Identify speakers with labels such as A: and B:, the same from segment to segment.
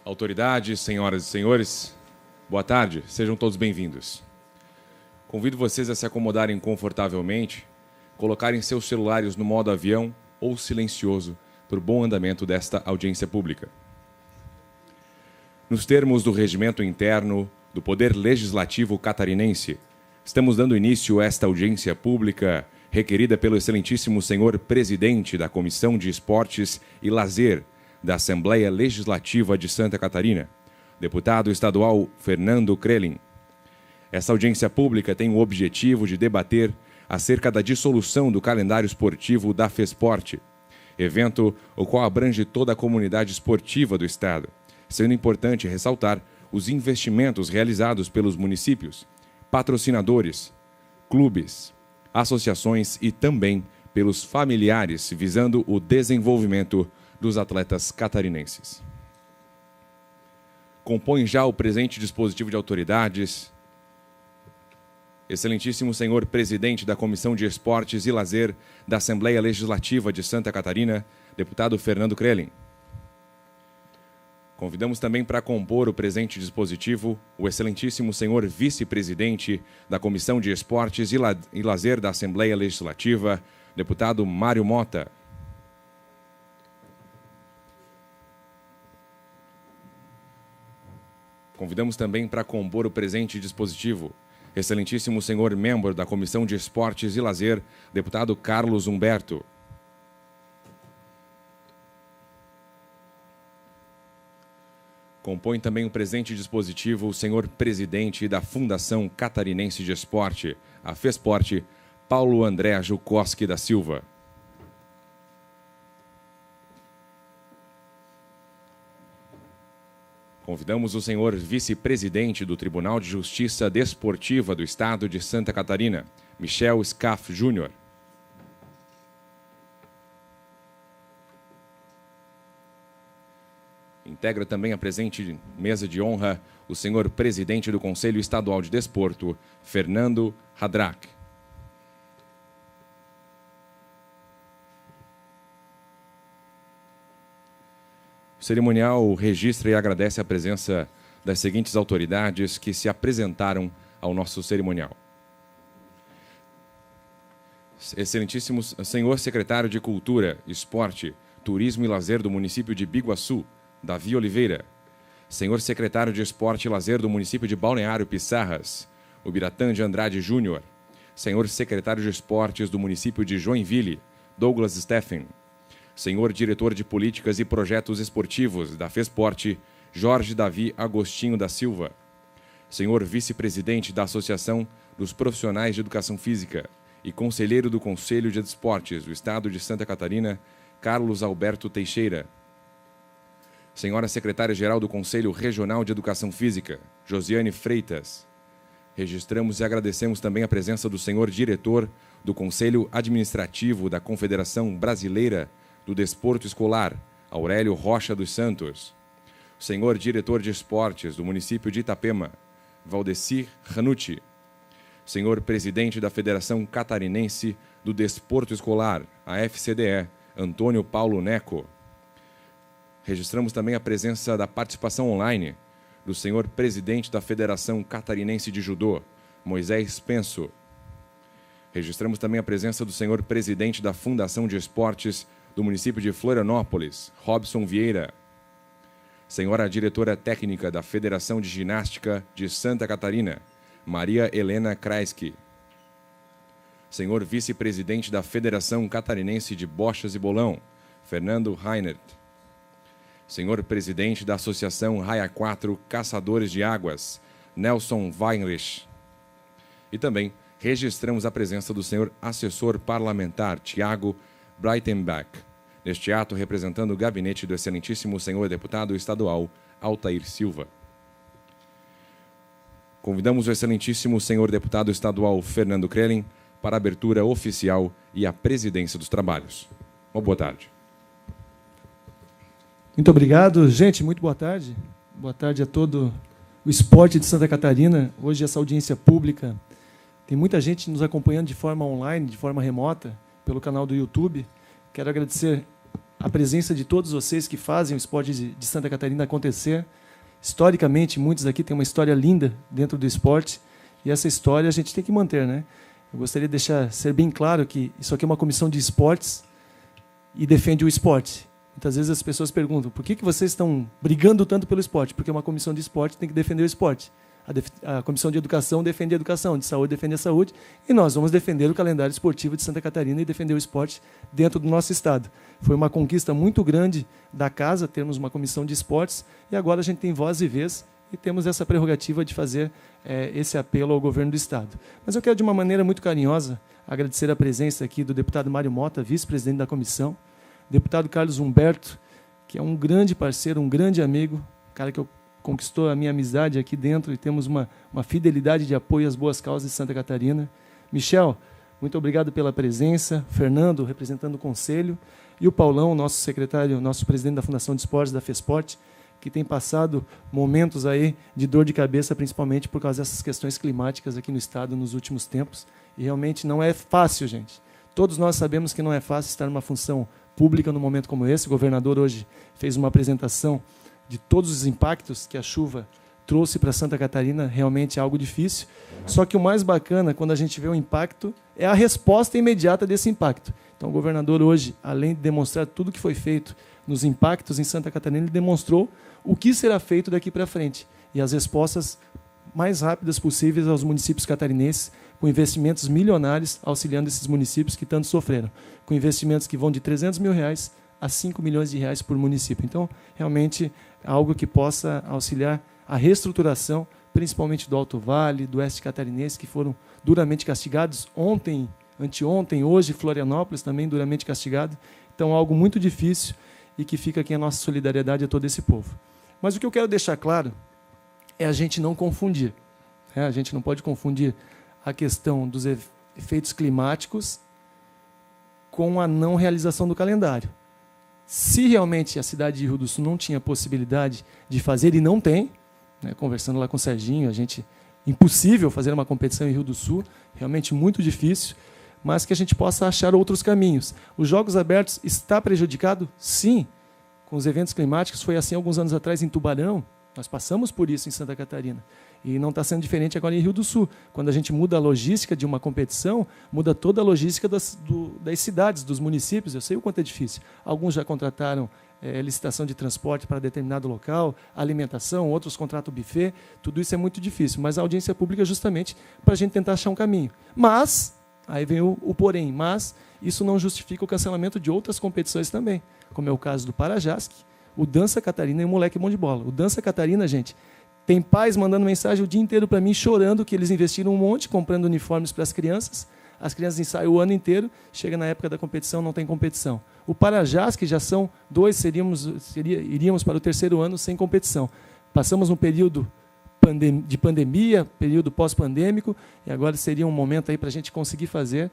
A: Autoridades, senhoras e senhores, boa tarde, sejam todos bem-vindos. Convido vocês a se acomodarem confortavelmente, colocarem seus celulares no modo avião ou silencioso para o bom andamento desta audiência pública. Nos termos do regimento interno do Poder Legislativo Catarinense, estamos dando início a esta audiência pública requerida pelo excelentíssimo senhor presidente da Comissão de Esportes e Lazer da Assembleia Legislativa de Santa Catarina, deputado estadual Fernando Krelin. Essa audiência pública tem o objetivo de debater acerca da dissolução do calendário esportivo da FESPORT, evento o qual abrange toda a comunidade esportiva do Estado, sendo importante ressaltar os investimentos realizados pelos municípios, patrocinadores, clubes, associações e também pelos familiares, visando o desenvolvimento dos atletas catarinenses. Compõe já o presente dispositivo de autoridades, excelentíssimo senhor presidente da Comissão de Esportes e Lazer da Assembleia Legislativa de Santa Catarina, deputado Fernando Krelin. Convidamos também para compor o presente dispositivo o excelentíssimo senhor vice-presidente da Comissão de Esportes e Lazer da Assembleia Legislativa, deputado Mário Mota. Convidamos também para compor o presente dispositivo excelentíssimo senhor membro da Comissão de Esportes e Lazer, deputado Carlos Humberto. Compõe também o presente dispositivo o senhor presidente da Fundação Catarinense de Esporte, a FESPORT, Paulo André Jukoski da Silva. Convidamos o senhor vice-presidente do Tribunal de Justiça Desportiva do Estado de Santa Catarina, Michel Scaff Júnior. Integra também a presente mesa de honra o senhor presidente do Conselho Estadual de Desporto, Fernando Hadrach. O cerimonial registra e agradece a presença das seguintes autoridades que se apresentaram ao nosso cerimonial. Excelentíssimo senhor secretário de Cultura, Esporte, Turismo e Lazer do município de Biguaçu, Davi Oliveira. Senhor secretário de Esporte e Lazer do município de Balneário Pissarras, Ubiratã de Andrade Júnior. Senhor secretário de Esportes do município de Joinville, Douglas Steffen. Senhor diretor de Políticas e Projetos Esportivos da FESPORT, Jorge Davi Agostinho da Silva. Senhor vice-presidente da Associação dos Profissionais de Educação Física e conselheiro do Conselho de Esportes do Estado de Santa Catarina, Carlos Alberto Teixeira. Senhora secretária-geral do Conselho Regional de Educação Física, Josiane Freitas. Registramos e agradecemos também a presença do senhor diretor do Conselho Administrativo da Confederação Brasileira do Desporto Escolar, Aurélio Rocha dos Santos. O senhor diretor de esportes do município de Itapema, Valdecir Ranucci. O senhor presidente da Federação Catarinense do Desporto Escolar, a FCDE, Antônio Paulo Neco. Registramos também a presença da participação online do senhor presidente da Federação Catarinense de Judô, Moisés Penso. Registramos também a presença do senhor presidente da Fundação de Esportes do município de Florianópolis, Robson Vieira. Senhora diretora técnica da Federação de Ginástica de Santa Catarina, Maria Helena Kreisky. Senhor vice-presidente da Federação Catarinense de Bochas e Bolão, Fernando Reinert. Senhor presidente da Associação Raia 4 Caçadores de Águas, Nelson Weinrich. E também registramos a presença do senhor assessor parlamentar, Tiago Breitenbach, neste ato representando o gabinete do excelentíssimo senhor deputado estadual Altair Silva. Convidamos o excelentíssimo senhor deputado estadual Fernando Krelin para a abertura oficial e a presidência dos trabalhos. Uma boa tarde.
B: Muito obrigado. Gente, muito boa tarde. Boa tarde a todo o esporte de Santa Catarina. Hoje essa audiência pública, tem muita gente nos acompanhando de forma online, de forma remota, pelo canal do YouTube. Quero agradecer a presença de todos vocês que fazem o esporte de Santa Catarina acontecer. Historicamente, muitos aqui têm uma história linda dentro do esporte, e essa história a gente tem que manter, né? Eu gostaria de ser bem claro que isso aqui é uma comissão de esportes e defende o esporte. Muitas vezes as pessoas perguntam, por que vocês estão brigando tanto pelo esporte? Porque uma comissão de esporte tem que defender o esporte. A comissão de educação defende a educação, de saúde defende a saúde, e nós vamos defender o calendário esportivo de Santa Catarina e defender o esporte dentro do nosso estado. Foi uma conquista muito grande da casa termos uma comissão de esportes, e agora a gente tem voz e vez e temos essa prerrogativa de fazer esse apelo ao governo do estado. Mas eu quero, de uma maneira muito carinhosa, agradecer a presença aqui do deputado Mário Mota, vice-presidente da comissão, deputado Carlos Humberto, que é um grande parceiro, um grande amigo, cara que conquistou a minha amizade aqui dentro, e temos uma fidelidade de apoio às boas causas de Santa Catarina. Michel, muito obrigado pela presença. Fernando, representando o Conselho. E o Paulão, nosso secretário, nosso presidente da Fundação de Esportes, da FESPORT, que tem passado momentos aí de dor de cabeça, principalmente por causa dessas questões climáticas aqui no estado nos últimos tempos. E realmente não é fácil, gente. Todos nós sabemos que não é fácil estar numa função pública num momento como esse. O governador hoje fez uma apresentação de todos os impactos que a chuva trouxe para Santa Catarina, realmente é algo difícil. Só que o mais bacana, quando a gente vê o impacto, é a resposta imediata desse impacto. Então, o governador hoje, além de demonstrar tudo que foi feito nos impactos em Santa Catarina, ele demonstrou o que será feito daqui para frente. E as respostas mais rápidas possíveis aos municípios catarinenses, com investimentos milionários, auxiliando esses municípios que tanto sofreram, com investimentos que vão de R$300 mil a R$5 milhões por município. Então, realmente, algo que possa auxiliar a reestruturação, principalmente do Alto Vale, do Oeste Catarinense, que foram duramente castigados ontem, anteontem, hoje, Florianópolis também duramente castigado. Então, algo muito difícil e que fica aqui a nossa solidariedade a todo esse povo. Mas o que eu quero deixar claro é a gente não confundir. A gente não pode confundir a questão dos efeitos climáticos com a não realização do calendário. Se realmente a cidade de Rio do Sul não tinha possibilidade de fazer, e não tem, né, conversando lá com o Serginho, impossível fazer uma competição em Rio do Sul, realmente muito difícil, mas que a gente possa achar outros caminhos. Os Jogos Abertos está prejudicado? Sim. Com os eventos climáticos, foi assim alguns anos atrás em Tubarão, nós passamos por isso em Santa Catarina. E não está sendo diferente agora em Rio do Sul. Quando a gente muda a logística de uma competição, muda toda a logística das cidades, dos municípios. Eu sei o quanto é difícil. Alguns já contrataram licitação de transporte para determinado local, alimentação, outros contratam buffet. Tudo isso é muito difícil. Mas a audiência pública é justamente para a gente tentar achar um caminho. Mas, aí vem o porém, mas isso não justifica o cancelamento de outras competições também, como é o caso do Parajasc, o Dança Catarina e o Moleque Bom de Bola. O Dança Catarina, gente, tem pais mandando mensagem o dia inteiro para mim, chorando que eles investiram um monte, comprando uniformes para as crianças ensaiam o ano inteiro, chega na época da competição, não tem competição. O Parajasc, que já são 2, iríamos para o 3º ano sem competição. Passamos um período de pandemia, período pós-pandêmico, e agora seria um momento aí para a gente conseguir fazer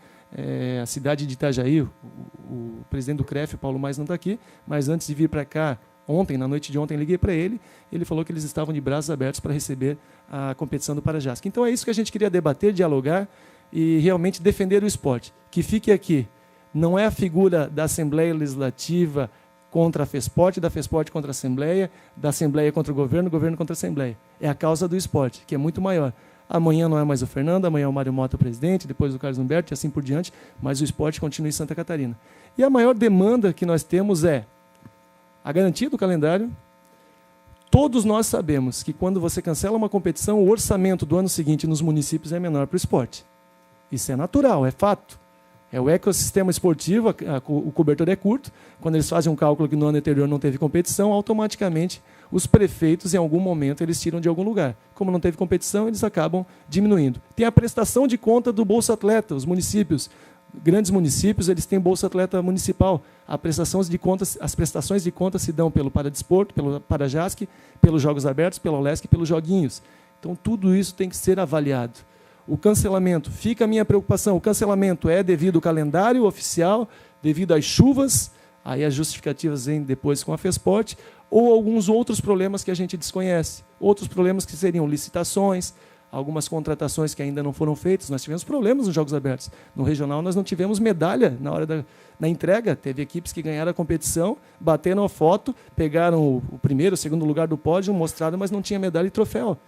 B: a cidade de Itajaí. O presidente do CREF, o Paulo Mais, não está aqui, mas antes de vir para cá, ontem, na noite de ontem, liguei para ele, ele falou que eles estavam de braços abertos para receber a competição do Parajasc. Então é isso que a gente queria debater, dialogar e realmente defender o esporte. Que fique aqui, não é a figura da Assembleia Legislativa contra a FESPORT, da FESPORT contra a Assembleia, da Assembleia contra o governo contra a Assembleia. É a causa do esporte, que é muito maior. Amanhã não é mais o Fernando, amanhã é o Mário Mota o presidente, depois o Carlos Humberto e assim por diante, mas o esporte continua em Santa Catarina. E a maior demanda que nós temos é a garantia do calendário. Todos nós sabemos que quando você cancela uma competição, o orçamento do ano seguinte nos municípios é menor para o esporte. Isso é natural, é fato. É o ecossistema esportivo, o cobertor é curto. Quando eles fazem um cálculo que no ano anterior não teve competição, automaticamente os prefeitos, em algum momento, eles tiram de algum lugar. Como não teve competição, eles acabam diminuindo. Tem a prestação de conta do Bolsa Atleta. Os municípios, grandes municípios, eles têm Bolsa Atleta municipal. As prestações de contas se dão pelo Paradesporto, pelo Parajasc, pelos Jogos Abertos, pelo Olesc e pelos Joguinhos. Então, tudo isso tem que ser avaliado. O cancelamento, fica a minha preocupação, o cancelamento é devido ao calendário oficial, devido às chuvas, aí as justificativas vêm depois com a FESPORT, ou alguns outros problemas que a gente desconhece. Outros problemas que seriam licitações, algumas contratações que ainda não foram feitas. Nós tivemos problemas nos Jogos Abertos. No regional, nós não tivemos medalha na hora da entrega. Teve equipes que ganharam a competição, bateram a foto, pegaram o primeiro, o segundo lugar do pódio, mostraram, mas não tinha medalha e troféu,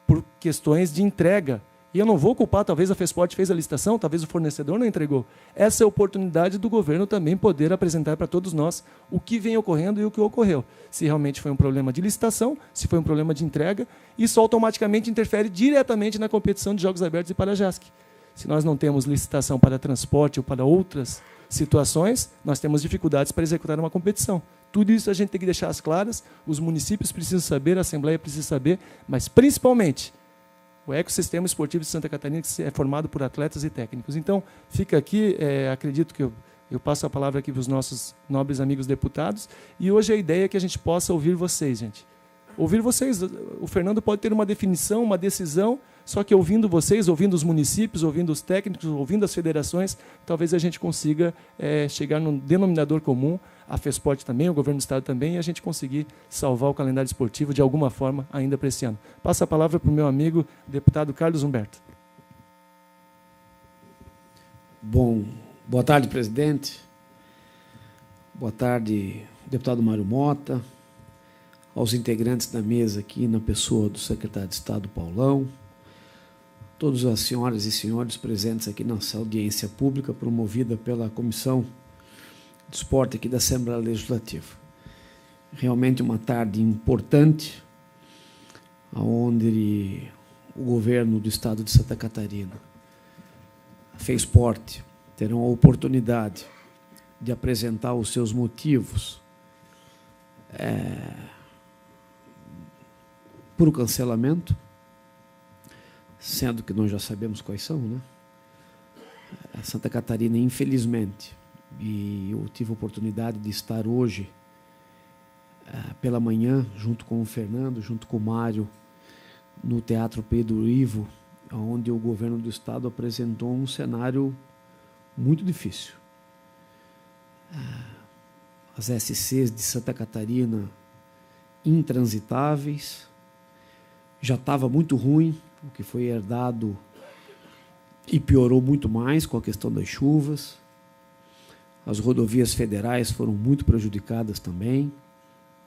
B: por questões de entrega. E eu não vou culpar, talvez a FESPORT fez a licitação, talvez o fornecedor não entregou. Essa é a oportunidade do governo também poder apresentar para todos nós o que vem ocorrendo e o que ocorreu. Se realmente foi um problema de licitação, se foi um problema de entrega, isso automaticamente interfere diretamente na competição de Jogos Abertos e Parajasc. Se nós não temos licitação para transporte ou para outras situações, nós temos dificuldades para executar uma competição. Tudo isso a gente tem que deixar as claras, os municípios precisam saber, a Assembleia precisa saber, mas principalmente o ecossistema esportivo de Santa Catarina, que é formado por atletas e técnicos. Então, fica aqui, acredito que eu passo a palavra aqui para os nossos nobres amigos deputados, e hoje a ideia é que a gente possa ouvir vocês, gente. Ouvir vocês, o Fernando pode ter uma definição, uma decisão, só que ouvindo vocês, ouvindo os municípios, ouvindo os técnicos, ouvindo as federações, talvez a gente consiga chegar num denominador comum, a FESPORT também, o governo do estado também, e a gente conseguir salvar o calendário esportivo de alguma forma ainda para esse ano. Passo a palavra para o meu amigo, deputado Carlos Humberto.
C: Bom, boa tarde, presidente. Boa tarde, deputado Mário Mota, aos integrantes da mesa aqui, na pessoa do secretário de Estado, Paulão, todas as senhoras e senhores presentes aqui nessa audiência pública promovida pela Comissão de Esporte aqui da Assembleia Legislativa. Realmente uma tarde importante, onde o governo do estado de Santa Catarina, a FESPORT, terão a oportunidade de apresentar os seus motivos para o cancelamento, sendo que nós já sabemos quais são, né? A Santa Catarina, infelizmente, e eu tive a oportunidade de estar hoje, pela manhã, junto com o Fernando, junto com o Mário, no Teatro Pedro Ivo, onde o governo do estado apresentou um cenário muito difícil. As SCs de Santa Catarina intransitáveis, já estava muito ruim, o que foi herdado e piorou muito mais com a questão das chuvas. As rodovias federais foram muito prejudicadas também,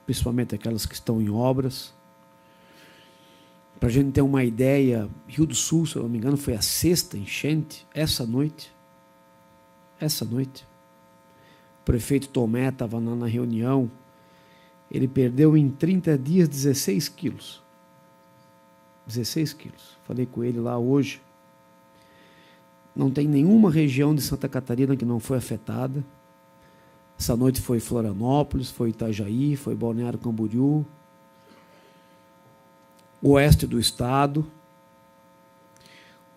C: principalmente aquelas que estão em obras. Para a gente ter uma ideia, Rio do Sul, se eu não me engano, foi a 6ª enchente, essa noite. Essa noite. O prefeito Tomé estava lá na reunião, ele perdeu em 30 dias 16 quilos. 16 quilos. Falei com ele lá hoje. Não tem nenhuma região de Santa Catarina que não foi afetada. Essa noite foi Florianópolis, foi Itajaí, foi Balneário Camboriú, o oeste do estado,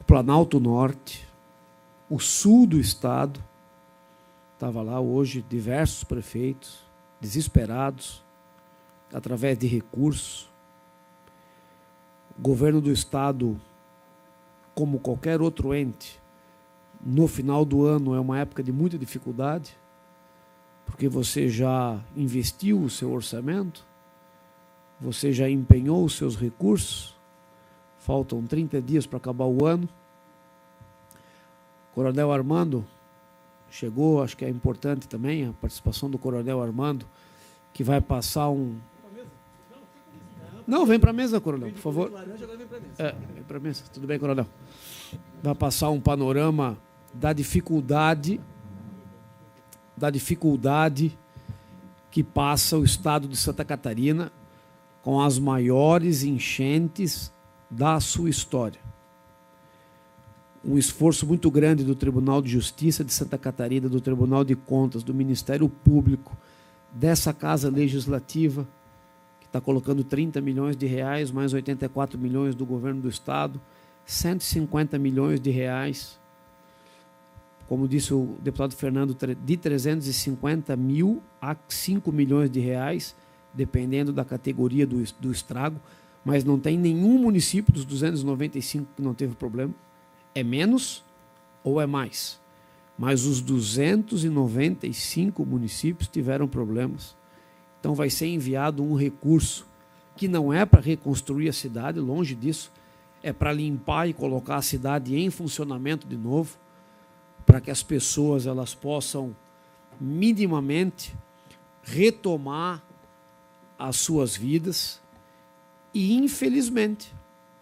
C: o Planalto Norte, o sul do estado. Estava lá hoje diversos prefeitos, desesperados, através de recursos. O governo do estado, como qualquer outro ente, no final do ano é uma época de muita dificuldade, porque você já investiu o seu orçamento, você já empenhou os seus recursos, faltam 30 dias para acabar o ano. O Coronel Armando chegou, acho que é importante também a participação do Coronel Armando, que vai passar um... Não, vem para a mesa, Coronel, por favor. Vem para a mesa. Tudo bem, Coronel? Vai passar um panorama da dificuldade que passa o estado de Santa Catarina com as maiores enchentes da sua história. Um esforço muito grande do Tribunal de Justiça de Santa Catarina, do Tribunal de Contas, do Ministério Público, dessa Casa Legislativa, que está colocando 30 milhões de reais, mais 84 milhões do governo do estado, 150 milhões de reais, como disse o deputado Fernando, de 350 mil a 5 milhões de reais, dependendo da categoria do estrago, mas não tem nenhum município dos 295 que não teve problema. É menos ou é mais? Mas os 295 municípios tiveram problemas. Então vai ser enviado um recurso que não é para reconstruir a cidade, longe disso, é para limpar e colocar a cidade em funcionamento de novo, para que as pessoas elas possam minimamente retomar as suas vidas. E, infelizmente,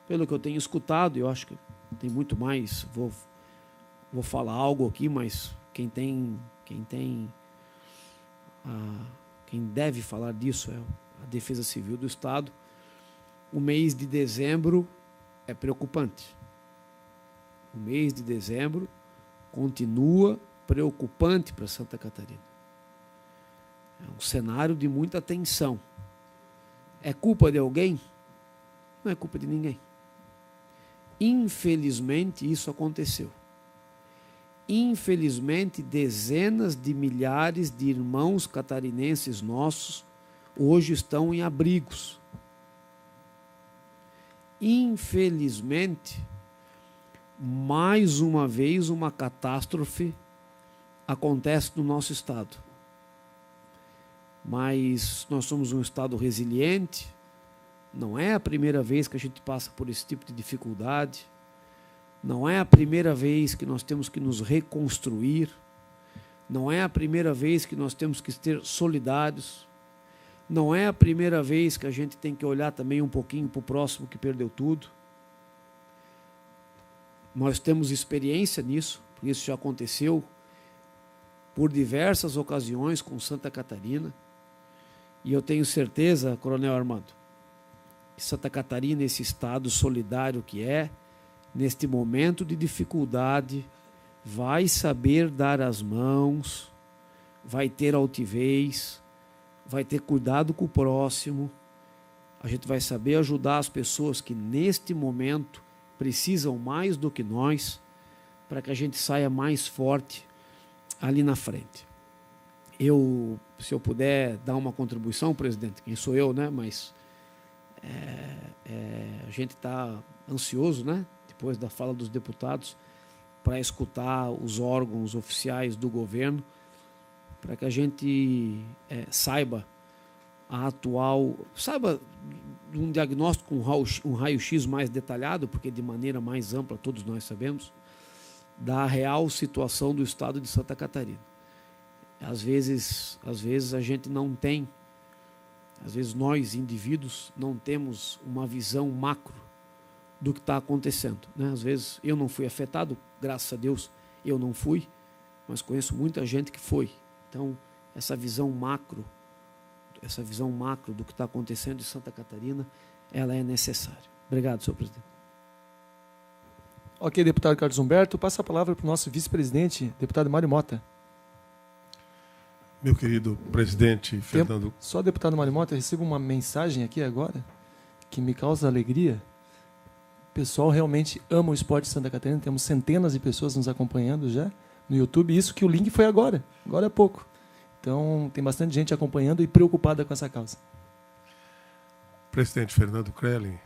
C: pelo que eu tenho escutado, eu acho que tem muito mais, vou falar algo aqui, mas quem deve falar disso é a Defesa Civil do Estado. O mês de dezembro é preocupante. O mês de dezembro continua preocupante para Santa Catarina. É um cenário de muita tensão. É culpa de alguém? Não é culpa de ninguém. Infelizmente, isso aconteceu. Infelizmente, dezenas de milhares de irmãos catarinenses nossos hoje estão em abrigos. Infelizmente, mais uma vez uma catástrofe acontece no nosso estado. Mas nós somos um estado resiliente, não é a primeira vez que a gente passa por esse tipo de dificuldade, não é a primeira vez que nós temos que nos reconstruir, não é a primeira vez que nós temos que ser solidários, não é a primeira vez que a gente tem que olhar também um pouquinho para o próximo que perdeu tudo. Nós temos experiência nisso, porque isso já aconteceu por diversas ocasiões com Santa Catarina. E eu tenho certeza, Coronel Armando, que Santa Catarina, esse estado solidário que é, neste momento de dificuldade, vai saber dar as mãos, vai ter altivez, vai ter cuidado com o próximo, a gente vai saber ajudar as pessoas que neste momento precisam mais do que nós, para que a gente saia mais forte ali na frente. Se eu puder dar uma contribuição, presidente, quem sou eu, né? Mas a gente está ansioso, né? Depois da fala dos deputados, para escutar os órgãos oficiais do governo, para que a gente saiba de um diagnóstico, um raio-x mais detalhado, porque de maneira mais ampla todos nós sabemos, da real situação do estado de Santa Catarina. Às vezes a gente não tem, às vezes nós, indivíduos, não temos uma visão macro do que está acontecendo, né? Às vezes eu não fui afetado, graças a Deus eu não fui, mas conheço muita gente que foi. Então, essa visão macro do que está acontecendo em Santa Catarina, ela é necessária. Obrigado, senhor presidente.
B: Ok, deputado Carlos Humberto, passa a palavra para o nosso vice-presidente, deputado Mário Mota.
D: Meu querido presidente Fernando...
B: Só, deputado Mário Mota, eu recebo uma mensagem aqui agora que me causa alegria. O pessoal realmente ama o esporte de Santa Catarina, temos centenas de pessoas nos acompanhando já no YouTube, isso que o link foi agora há pouco. Então, tem bastante gente acompanhando e preocupada com essa causa.
D: Presidente Fernando Krelin,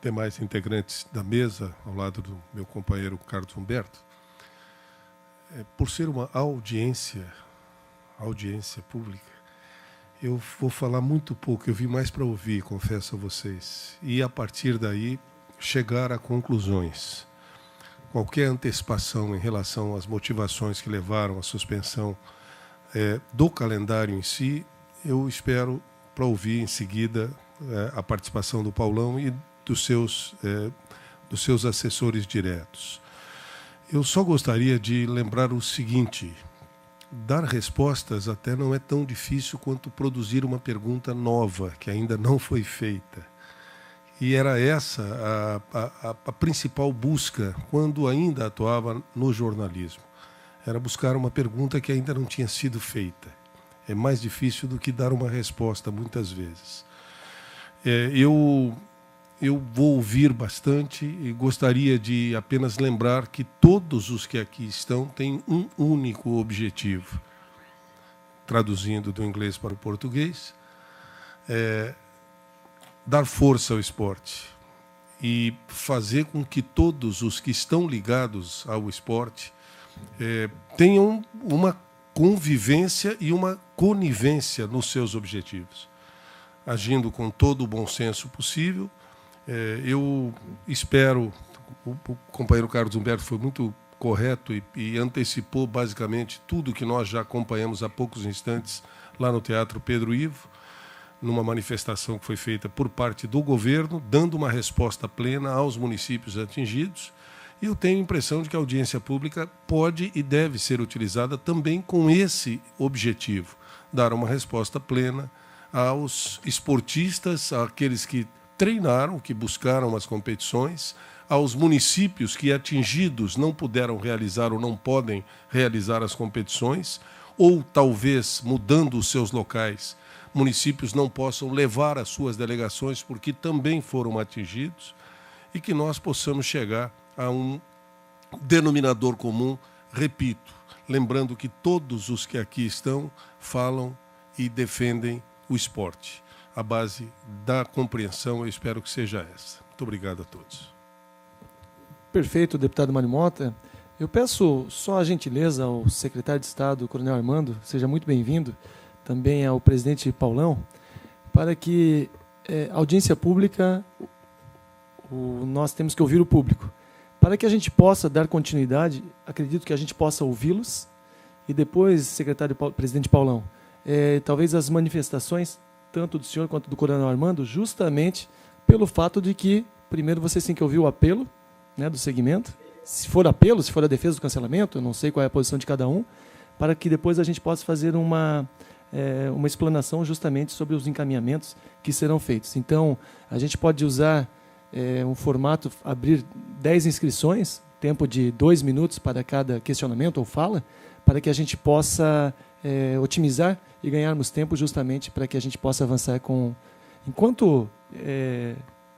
D: demais integrantes da mesa, ao lado do meu companheiro Carlos Humberto, por ser uma audiência pública, eu vou falar muito pouco, eu vim mais para ouvir, confesso a vocês, e a partir daí chegar a conclusões. Qualquer antecipação em relação às motivações que levaram à suspensão do calendário em si, eu espero para ouvir em seguida a participação do Paulão e dos seus assessores diretos. Eu só gostaria de lembrar o seguinte: dar respostas até não é tão difícil quanto produzir uma pergunta nova, que ainda não foi feita. E era essa a principal busca quando ainda atuava no jornalismo. Era buscar uma pergunta que ainda não tinha sido feita. É mais difícil do que dar uma resposta, muitas vezes. Eu vou ouvir bastante e gostaria de apenas lembrar que todos os que aqui estão têm um único objetivo. Traduzindo do inglês para o português, dar força ao esporte e fazer com que todos os que estão ligados ao esporte tenham uma convivência e uma conivência nos seus objetivos, agindo com todo o bom senso possível Eu espero, o companheiro Carlos Humberto foi muito correto e antecipou basicamente tudo que nós já acompanhamos há poucos instantes lá no Teatro Pedro Ivo, numa manifestação que foi feita por parte do governo, dando uma resposta plena aos municípios atingidos. E eu tenho a impressão de que a audiência pública pode e deve ser utilizada também com esse objetivo, dar uma resposta plena aos esportistas, àqueles que treinaram, que buscaram as competições, aos municípios que, atingidos, não puderam realizar ou não podem realizar as competições, ou talvez, mudando os seus locais, municípios não possam levar as suas delegações porque também foram atingidos, e que nós possamos chegar a um denominador comum, repito, lembrando que todos os que aqui estão falam e defendem o esporte. A base da compreensão, eu espero que seja essa. Muito obrigado a todos.
B: Perfeito, deputado Mário Mota. Eu peço só a gentileza ao secretário de Estado, Coronel Armando, seja muito bem-vindo, também ao presidente Paulão, para que audiência pública, nós temos que ouvir o público. Para que a gente possa dar continuidade, acredito que a gente possa ouvi-los e depois, presidente Paulão, talvez as manifestações, tanto do senhor quanto do Coronel Armando, justamente pelo fato de que, primeiro, vocês têm que ouvir o apelo, né, do segmento, se for apelo, se for a defesa do cancelamento, eu não sei qual é a posição de cada um, para que depois a gente possa fazer uma explanação justamente sobre os encaminhamentos que serão feitos. Então, a gente pode usar um formato, abrir 10 inscrições, tempo de 2 minutos para cada questionamento ou fala, para que a gente possa otimizar e ganharmos tempo justamente para que a gente possa avançar com... Enquanto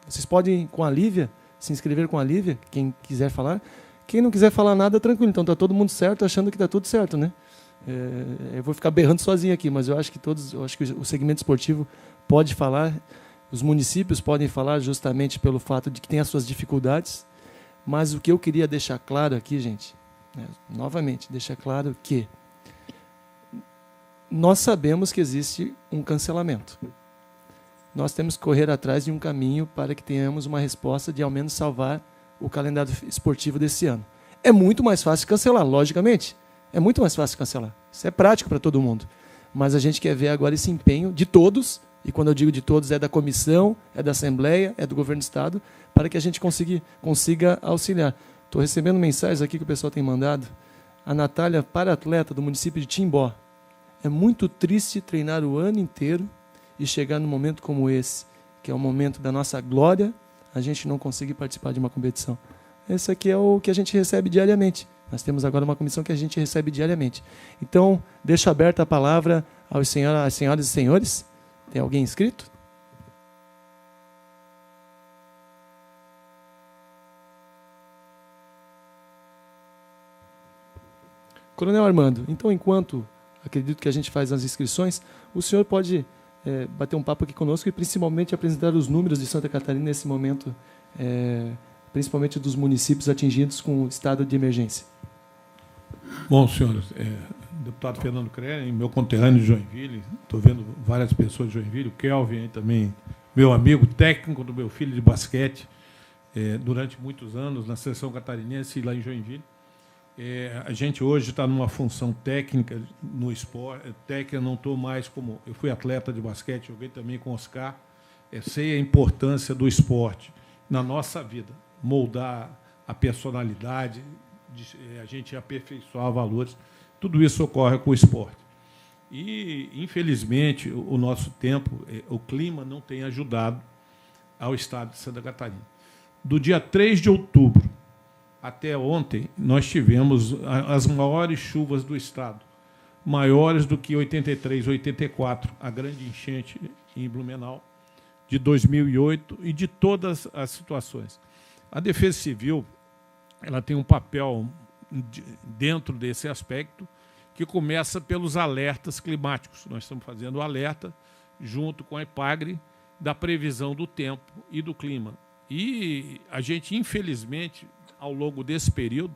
B: vocês podem, com a Lívia, se inscrever com a Lívia, quem quiser falar. Quem não quiser falar nada, tranquilo. Então está todo mundo certo, achando que está tudo certo, né? Eu vou ficar berrando sozinho aqui, mas eu acho que o segmento esportivo pode falar, os municípios podem falar justamente pelo fato de que tem as suas dificuldades, mas o que eu queria deixar claro aqui, gente, novamente, deixar claro que nós sabemos que existe um cancelamento. Nós temos que correr atrás de um caminho para que tenhamos uma resposta de ao menos salvar o calendário esportivo desse ano. É muito mais fácil cancelar, logicamente. É muito mais fácil cancelar. Isso é prático para todo mundo. Mas a gente quer ver agora esse empenho de todos, e quando eu digo de todos, é da comissão, é da Assembleia, é do Governo do Estado, para que a gente consiga auxiliar. Estou recebendo mensagens aqui que o pessoal tem mandado. A Natália, para-atleta do município de Timbó. É muito triste treinar o ano inteiro e chegar num momento como esse, que é o momento da nossa glória, a gente não conseguir participar de uma competição. Esse aqui é o que a gente recebe diariamente. Nós temos agora uma comissão que a gente recebe diariamente. Então, deixo aberta a palavra às senhoras e senhores. Tem alguém inscrito? Coronel Armando, então, enquanto acredito que a gente faz as inscrições, o senhor pode bater um papo aqui conosco e principalmente apresentar os números de Santa Catarina nesse momento, principalmente dos municípios atingidos com o estado de emergência.
E: Bom, senhores, deputado Fernando Creren, meu conterrâneo de Joinville, estou vendo várias pessoas de Joinville, o Kelvin aí também, meu amigo, técnico do meu filho de basquete, durante muitos anos na seleção catarinense lá em Joinville. A gente hoje está numa função técnica no esporte, técnica não estou mais como... Eu fui atleta de basquete, joguei também com o Oscar, sei a importância do esporte na nossa vida, moldar a personalidade, a gente aperfeiçoar valores, tudo isso ocorre com o esporte. E, infelizmente, o nosso tempo, o clima não tem ajudado ao estado de Santa Catarina. Do dia 3 de outubro até ontem, nós tivemos as maiores chuvas do estado, maiores do que 83, 84, a grande enchente em Blumenau, de 2008 e de todas as situações. A Defesa Civil ela tem um papel dentro desse aspecto que começa pelos alertas climáticos. Nós estamos fazendo o alerta junto com a EPAGRE da previsão do tempo e do clima. E a gente, infelizmente, ao longo desse período,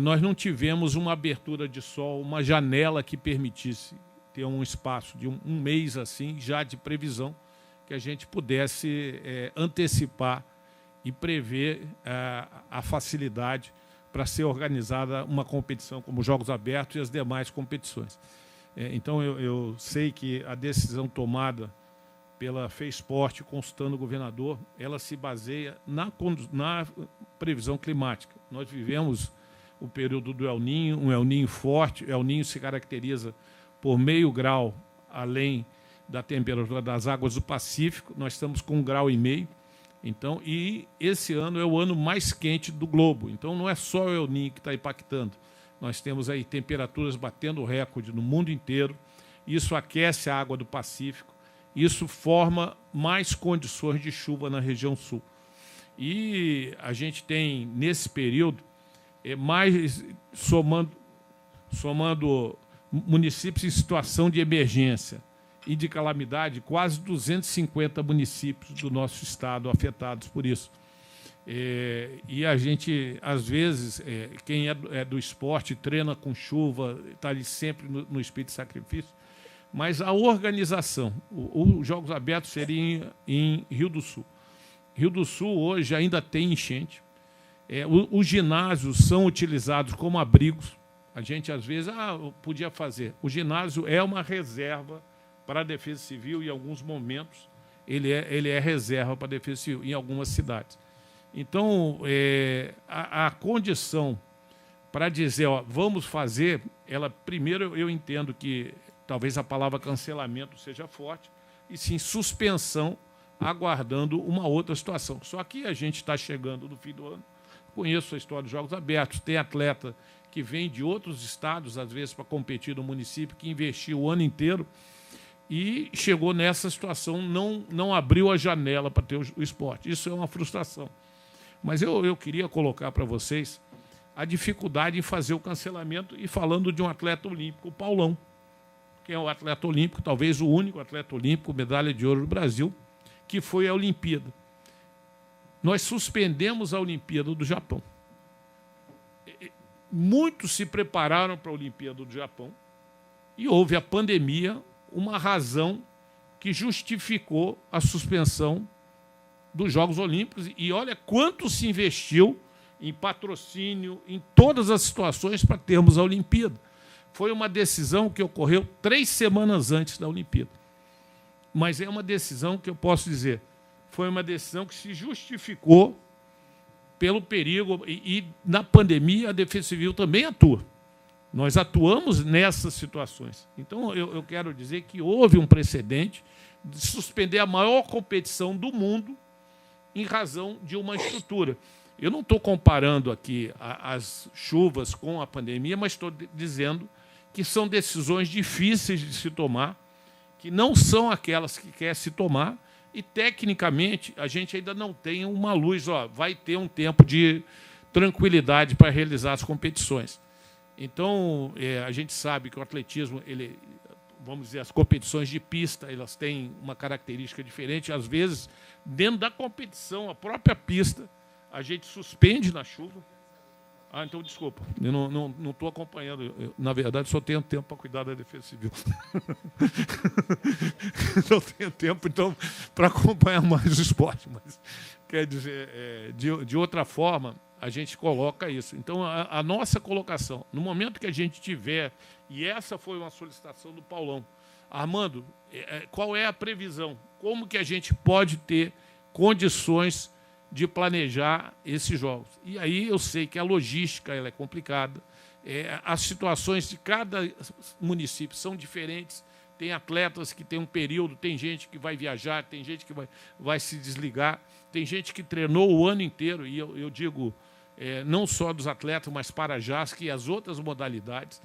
E: nós não tivemos uma abertura de sol, uma janela que permitisse ter um espaço de um mês assim, já de previsão, que a gente pudesse antecipar e prever a facilidade para ser organizada uma competição como os Jogos Abertos e as demais competições. Então, eu sei que a decisão tomada pela FESPORT, consultando o governador, ela se baseia na previsão climática. Nós vivemos o período do El Niño, um El Niño forte. O El Niño se caracteriza por meio grau além da temperatura das águas do Pacífico. Nós estamos com 1,5 grau. Então, e esse ano é o ano mais quente do globo. Então, não é só o El Niño que está impactando. Nós temos aí temperaturas batendo recorde no mundo inteiro. Isso aquece a água do Pacífico. Isso forma mais condições de chuva na região sul. E a gente tem, nesse período, mais somando municípios em situação de emergência e de calamidade, quase 250 municípios do nosso estado afetados por isso. E a gente, às vezes, quem é do esporte, treina com chuva, está ali sempre no espírito de sacrifício, mas a organização, os Jogos Abertos seriam em Rio do Sul. Rio do Sul hoje ainda tem enchente. Os ginásios são utilizados como abrigos. A gente, às vezes, podia fazer. O ginásio é uma reserva para a Defesa Civil, em alguns momentos, ele é reserva para a Defesa Civil, em algumas cidades. Então, a condição para dizer, vamos fazer, primeiro eu entendo que talvez a palavra cancelamento seja forte, e sim suspensão, aguardando uma outra situação. Só que a gente está chegando no fim do ano, conheço a história dos Jogos Abertos, tem atleta que vem de outros estados, às vezes, para competir no município, que investiu o ano inteiro e chegou nessa situação, não abriu a janela para ter o esporte. Isso é uma frustração. Mas eu queria colocar para vocês a dificuldade em fazer o cancelamento, e falando de um atleta olímpico, o Paulão, que é o atleta olímpico, talvez o único atleta olímpico, medalha de ouro do Brasil, que foi à Olimpíada. Nós suspendemos a Olimpíada do Japão. Muitos se prepararam para a Olimpíada do Japão e houve a pandemia, uma razão que justificou a suspensão dos Jogos Olímpicos. E olha quanto se investiu em patrocínio, em todas as situações para termos a Olimpíada. Foi uma decisão que ocorreu 3 semanas antes da Olimpíada. Mas é uma decisão que eu posso dizer, foi uma decisão que se justificou pelo perigo, e na pandemia a Defesa Civil também atua. Nós atuamos nessas situações. Então, eu quero dizer que houve um precedente de suspender a maior competição do mundo em razão de uma estrutura. Eu não estou comparando aqui as chuvas com a pandemia, mas estou dizendo que são decisões difíceis de se tomar, que não são aquelas que quer se tomar, e, tecnicamente, a gente ainda não tem uma luz, vai ter um tempo de tranquilidade para realizar as competições. Então, a gente sabe que o atletismo, vamos dizer, as competições de pista, elas têm uma característica diferente. Às vezes, dentro da competição, a própria pista, a gente suspende na chuva. Então, desculpa, eu não estou acompanhando. Na verdade, só tenho tempo para cuidar da Defesa Civil. Não tenho tempo, então, para acompanhar mais o esporte. Mas, quer dizer, de outra forma, a gente coloca isso. Então, a nossa colocação, no momento que a gente tiver, e essa foi uma solicitação do Paulão, Armando, qual é a previsão? Como que a gente pode ter condições de planejar esses jogos? E aí eu sei que a logística ela é complicada, as situações de cada município são diferentes, tem atletas que têm um período, tem gente que vai viajar, tem gente que vai se desligar, tem gente que treinou o ano inteiro, e eu digo, não só dos atletas, mas para-jazz e as outras modalidades,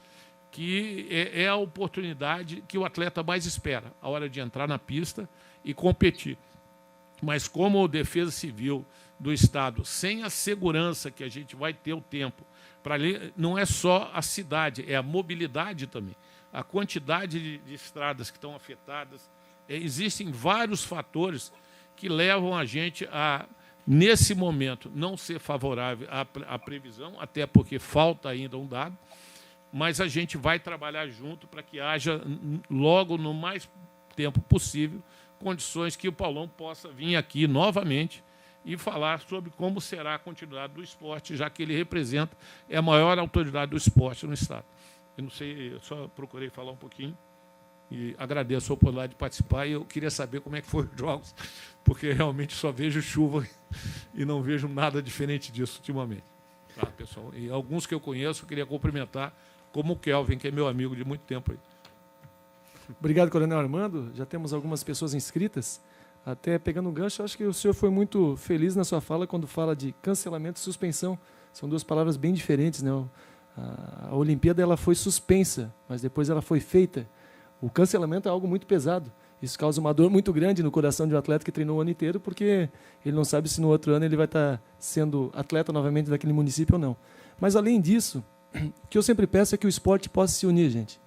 E: que é a oportunidade que o atleta mais espera, a hora de entrar na pista e competir. Mas como Defesa Civil do Estado, sem a segurança que a gente vai ter o tempo para ler, não é só a cidade, é a mobilidade também. A quantidade de estradas que estão afetadas, existem vários fatores que levam a gente a, nesse momento, não ser favorável à previsão, até porque falta ainda um dado, mas a gente vai trabalhar junto para que haja, logo no mais
F: tempo possível, condições que o Paulão possa vir aqui novamente e falar sobre como será a continuidade do esporte, já que ele representa, é a maior autoridade do esporte no Estado. Eu não sei, eu só procurei falar um pouquinho e agradeço a oportunidade de participar, e eu queria saber como é que foram os jogos, porque realmente só vejo chuva e não vejo nada diferente disso ultimamente. Tá, pessoal? E alguns que eu conheço, eu queria cumprimentar, como o Kelvin, que é meu amigo de muito tempo aí.
B: Obrigado, Coronel Armando. Já temos algumas pessoas inscritas. Até pegando um gancho, acho que o senhor foi muito feliz na sua fala quando fala de cancelamento e suspensão. São duas palavras bem diferentes, né? A Olimpíada ela foi suspensa, mas depois ela foi feita. O cancelamento é algo muito pesado. Isso causa uma dor muito grande no coração de um atleta que treinou o ano inteiro, porque ele não sabe se no outro ano ele vai estar sendo atleta novamente daquele município ou não. Mas, além disso, o que eu sempre peço é que o esporte possa se unir, gente.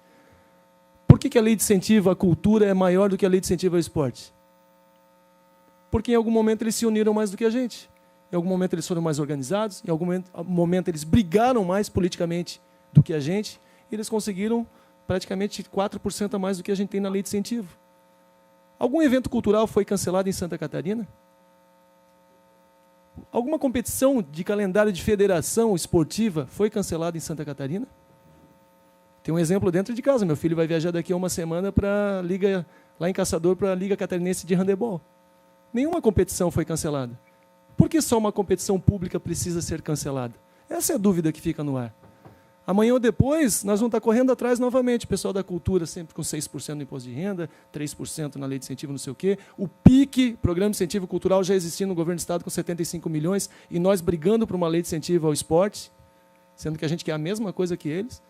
B: Por que a lei de incentivo à cultura é maior do que a lei de incentivo ao esporte? Porque em algum momento eles se uniram mais do que a gente. Em algum momento eles foram mais organizados, em algum momento eles brigaram mais politicamente do que a gente, e eles conseguiram praticamente 4% a mais do que a gente tem na lei de incentivo. Algum evento cultural foi cancelado em Santa Catarina? Alguma competição de calendário de federação esportiva foi cancelada em Santa Catarina? Tem um exemplo dentro de casa. Meu filho vai viajar daqui a uma semana para a Liga, lá em Caçador, para a Liga Catarinense de Handebol. Nenhuma competição foi cancelada. Por que só uma competição pública precisa ser cancelada? Essa é a dúvida que fica no ar. Amanhã ou depois, nós vamos estar correndo atrás novamente. O pessoal da cultura sempre com 6% no imposto de renda, 3% na lei de incentivo, não sei o quê. O PIC, Programa de Incentivo Cultural, já existindo no governo do Estado com 75 milhões, e nós brigando por uma lei de incentivo ao esporte, sendo que a gente quer a mesma coisa que eles.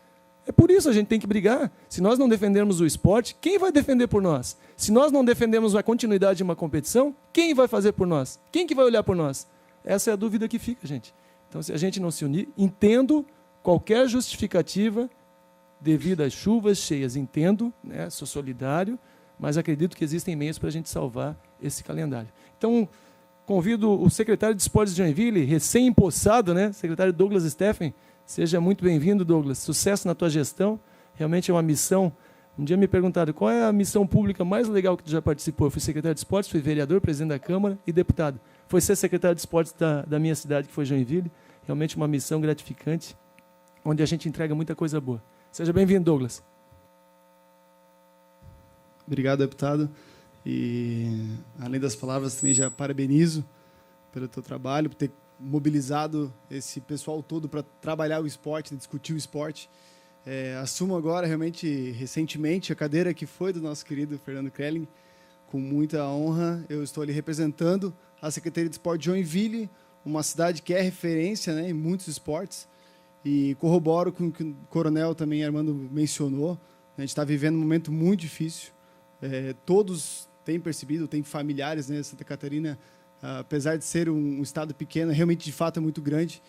B: É por isso a gente tem que brigar. Se nós não defendermos o esporte, quem vai defender por nós? Se nós não defendemos a continuidade de uma competição, quem vai fazer por nós? Quem que vai olhar por nós? Essa é a dúvida que fica, gente. Então, se a gente não se unir, entendo qualquer justificativa devido às chuvas cheias, entendo, né, sou solidário, mas acredito que existem meios para a gente salvar esse calendário. Então, convido o secretário de Esportes de Joinville, recém-empossado, né, secretário Douglas Steffen. Seja muito bem-vindo, Douglas. Sucesso na tua gestão. Realmente é uma missão. Um dia me perguntaram qual é a missão pública mais legal que tu já participou. Eu fui secretário de Esportes, fui vereador, presidente da Câmara e deputado. Foi ser secretário de Esportes da minha cidade, que foi Joinville. Realmente uma missão gratificante, onde a gente entrega muita coisa boa. Seja bem-vindo, Douglas.
G: Obrigado, deputado. E, além das palavras, também já parabenizo pelo teu trabalho, por ter mobilizado esse pessoal todo para trabalhar o esporte, discutir o esporte. Assumo agora, realmente, recentemente, a cadeira que foi do nosso querido Fernando Krelling, com muita honra. Eu estou ali representando a Secretaria de Esporte de Joinville, uma cidade que é referência, né, em muitos esportes, e corroboro com o que o coronel também, Armando, mencionou. A gente está vivendo um momento muito difícil. Todos têm percebido, têm familiares, né, Santa Catarina, apesar de ser um estado pequeno, realmente, de fato, é muito grande.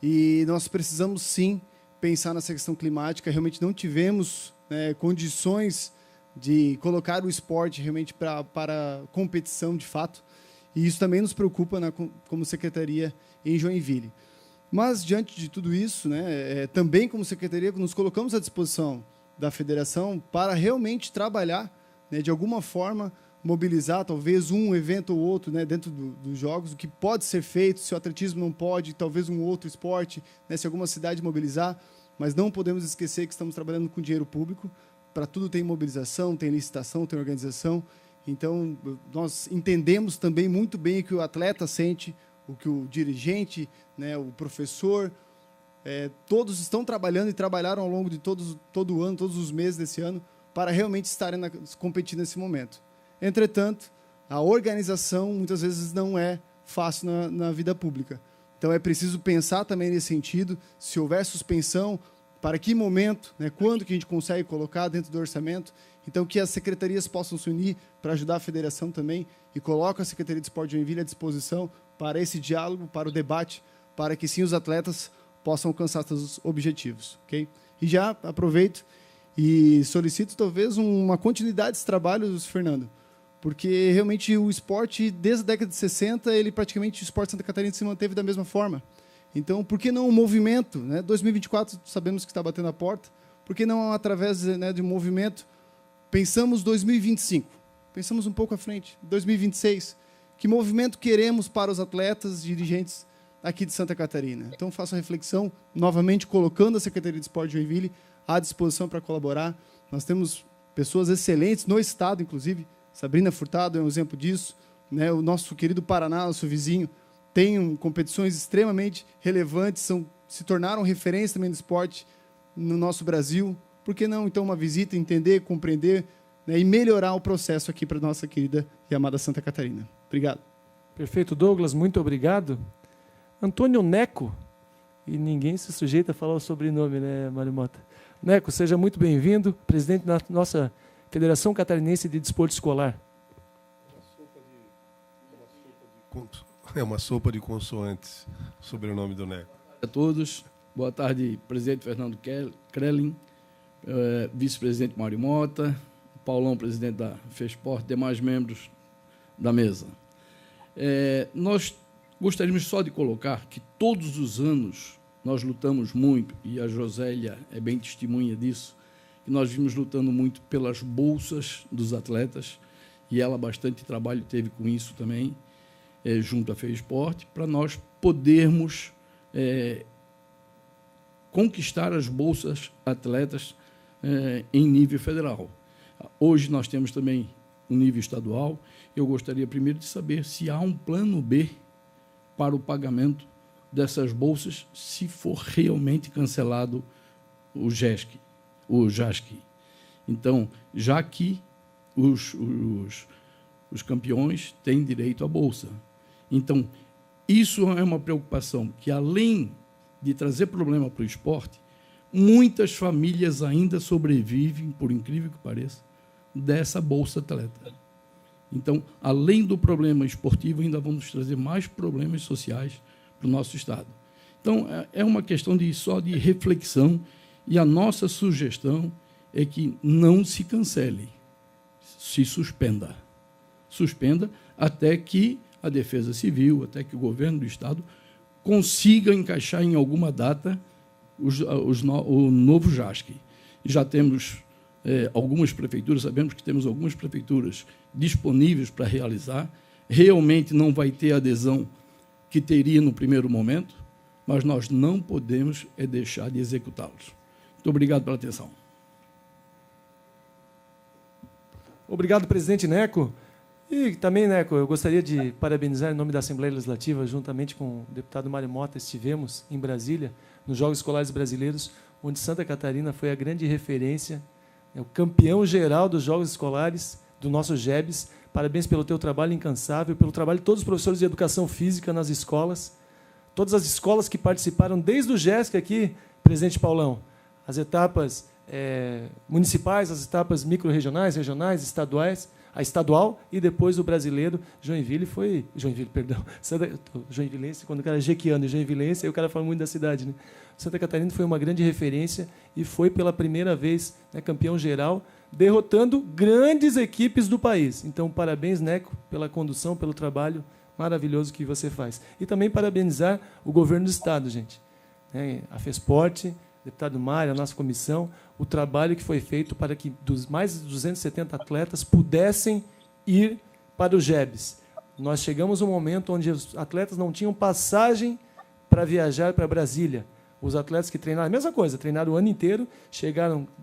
G: E nós precisamos, sim, pensar nessa questão climática. Realmente não tivemos, né, condições de colocar o esporte realmente para competição, de fato. E isso também nos preocupa, né, como secretaria em Joinville. Mas, diante de tudo isso, né, também como secretaria, nos colocamos à disposição da federação para realmente trabalhar, né, de alguma forma, mobilizar talvez um evento ou outro, né, dentro dos jogos, o que pode ser feito, se o atletismo não pode, talvez um outro esporte, né, se alguma cidade mobilizar, mas não podemos esquecer que estamos trabalhando com dinheiro público. Para tudo tem mobilização, tem licitação, tem organização. Então, nós entendemos também muito bem o que o atleta sente, o que o dirigente, né, o professor, todos estão trabalhando e trabalharam ao longo de todo o ano, todos os meses desse ano, para realmente estarem competindo nesse momento. Entretanto, a organização muitas vezes não é fácil na vida pública. Então, é preciso pensar também nesse sentido, se houver suspensão, para que momento, né, quando que a gente consegue colocar dentro do orçamento. Então, que as secretarias possam se unir para ajudar a federação também, e coloca a Secretaria de Esporte de Joinville à disposição para esse diálogo, para o debate, para que sim os atletas possam alcançar seus objetivos. Okay? E já aproveito e solicito talvez uma continuidade desse trabalho, Fernando, porque realmente o esporte, desde a década de 60, praticamente o esporte Santa Catarina se manteve da mesma forma. Então, por que não um movimento? Né? 2024, sabemos que está batendo a porta. Por que não, através, né, de um movimento, pensamos 2025? Pensamos um pouco à frente. 2026, que movimento queremos para os atletas, dirigentes aqui de Santa Catarina? Então, faço a reflexão, novamente colocando a Secretaria de Esporte de Joinville à disposição para colaborar. Nós temos pessoas excelentes no estado, inclusive. Sabrina Furtado é um exemplo disso. Né? O nosso querido Paraná, nosso vizinho, tem competições extremamente relevantes, se tornaram referência também do esporte no nosso Brasil. Por que não, então, uma visita, entender, compreender, né, e melhorar o processo aqui para a nossa querida e amada Santa Catarina. Obrigado.
B: Perfeito, Douglas, muito obrigado. Antônio Neco, e ninguém se sujeita a falar o sobrenome, né, Mário Mota? Neco, seja muito bem-vindo, presidente da nossa Federação Catarinense de Desporto Escolar.
D: É uma sopa de consoantes, o sobrenome do Neco.
H: A todos, boa tarde, presidente Fernando Krelin, vice-presidente Mário Mota, Paulão, presidente da FESPORT, demais membros da mesa. Nós gostaríamos só de colocar que todos os anos nós lutamos muito, e a Josélia é bem testemunha disso, que nós vimos lutando muito pelas bolsas dos atletas, e ela bastante trabalho teve com isso também, junto à FESPORT, para nós podermos conquistar as bolsas atletas em nível federal. Hoje nós temos também um nível estadual. Eu gostaria primeiro de saber se há um plano B para o pagamento dessas bolsas, se for realmente cancelado o JASC. Então, já que os campeões têm direito à bolsa. Então, isso é uma preocupação que, além de trazer problema para o esporte, muitas famílias ainda sobrevivem, por incrível que pareça, dessa bolsa atleta. Então, além do problema esportivo, ainda vamos trazer mais problemas sociais para o nosso Estado. Então, é uma questão só de reflexão, e a nossa sugestão é que não se cancele, se suspenda. Suspenda até que a Defesa Civil, até que o governo do Estado consiga encaixar em alguma data o novo JASC. Já temos algumas prefeituras, sabemos que temos algumas prefeituras disponíveis para realizar. Realmente não vai ter a adesão que teria no primeiro momento, mas nós não podemos deixar de executá-los. Muito obrigado pela atenção.
B: Obrigado, presidente Neco. E também, Neco, eu gostaria de parabenizar em nome da Assembleia Legislativa, juntamente com o deputado Mário Mota, estivemos em Brasília, nos Jogos Escolares Brasileiros, onde Santa Catarina foi a grande referência, o campeão geral dos Jogos Escolares, do nosso JEBS. Parabéns pelo teu trabalho incansável, pelo trabalho de todos os professores de educação física nas escolas, todas as escolas que participaram, desde o GESC aqui, presidente Paulão, as etapas municipais, as etapas micro-regionais, regionais, estaduais, a estadual e depois o brasileiro. Joinvilense, quando o cara é jequiano e joinvilense, aí o cara fala muito da cidade, né? Santa Catarina foi uma grande referência e foi pela primeira vez, né, campeão geral, derrotando grandes equipes do país. Então, parabéns, Neco, pela condução, pelo trabalho maravilhoso que você faz. E também parabenizar o governo do Estado, gente. A FESPORT, deputado Mário, a nossa comissão, o trabalho que foi feito para que mais de 270 atletas pudessem ir para o JEBS. Nós chegamos a um momento onde os atletas não tinham passagem para viajar para Brasília. Os atletas que treinaram, a mesma coisa, treinaram o ano inteiro,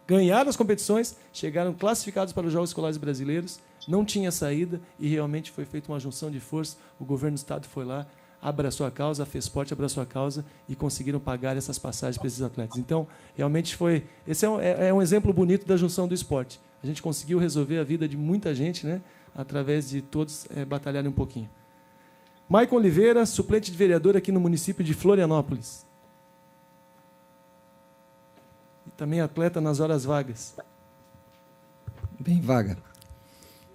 B: ganharam as competições, chegaram classificados para os Jogos Escolares Brasileiros, não tinha saída e realmente foi feita uma junção de força. O governo do Estado foi lá, abraçou a causa, a FESPORT abraçou a causa e conseguiram pagar essas passagens para esses atletas. Então, realmente esse é um exemplo bonito da junção do esporte. A gente conseguiu resolver a vida de muita gente, né, através de todos batalharem um pouquinho. Maicon Oliveira, suplente de vereador aqui no município de Florianópolis. E também atleta nas horas vagas.
I: Bem vaga.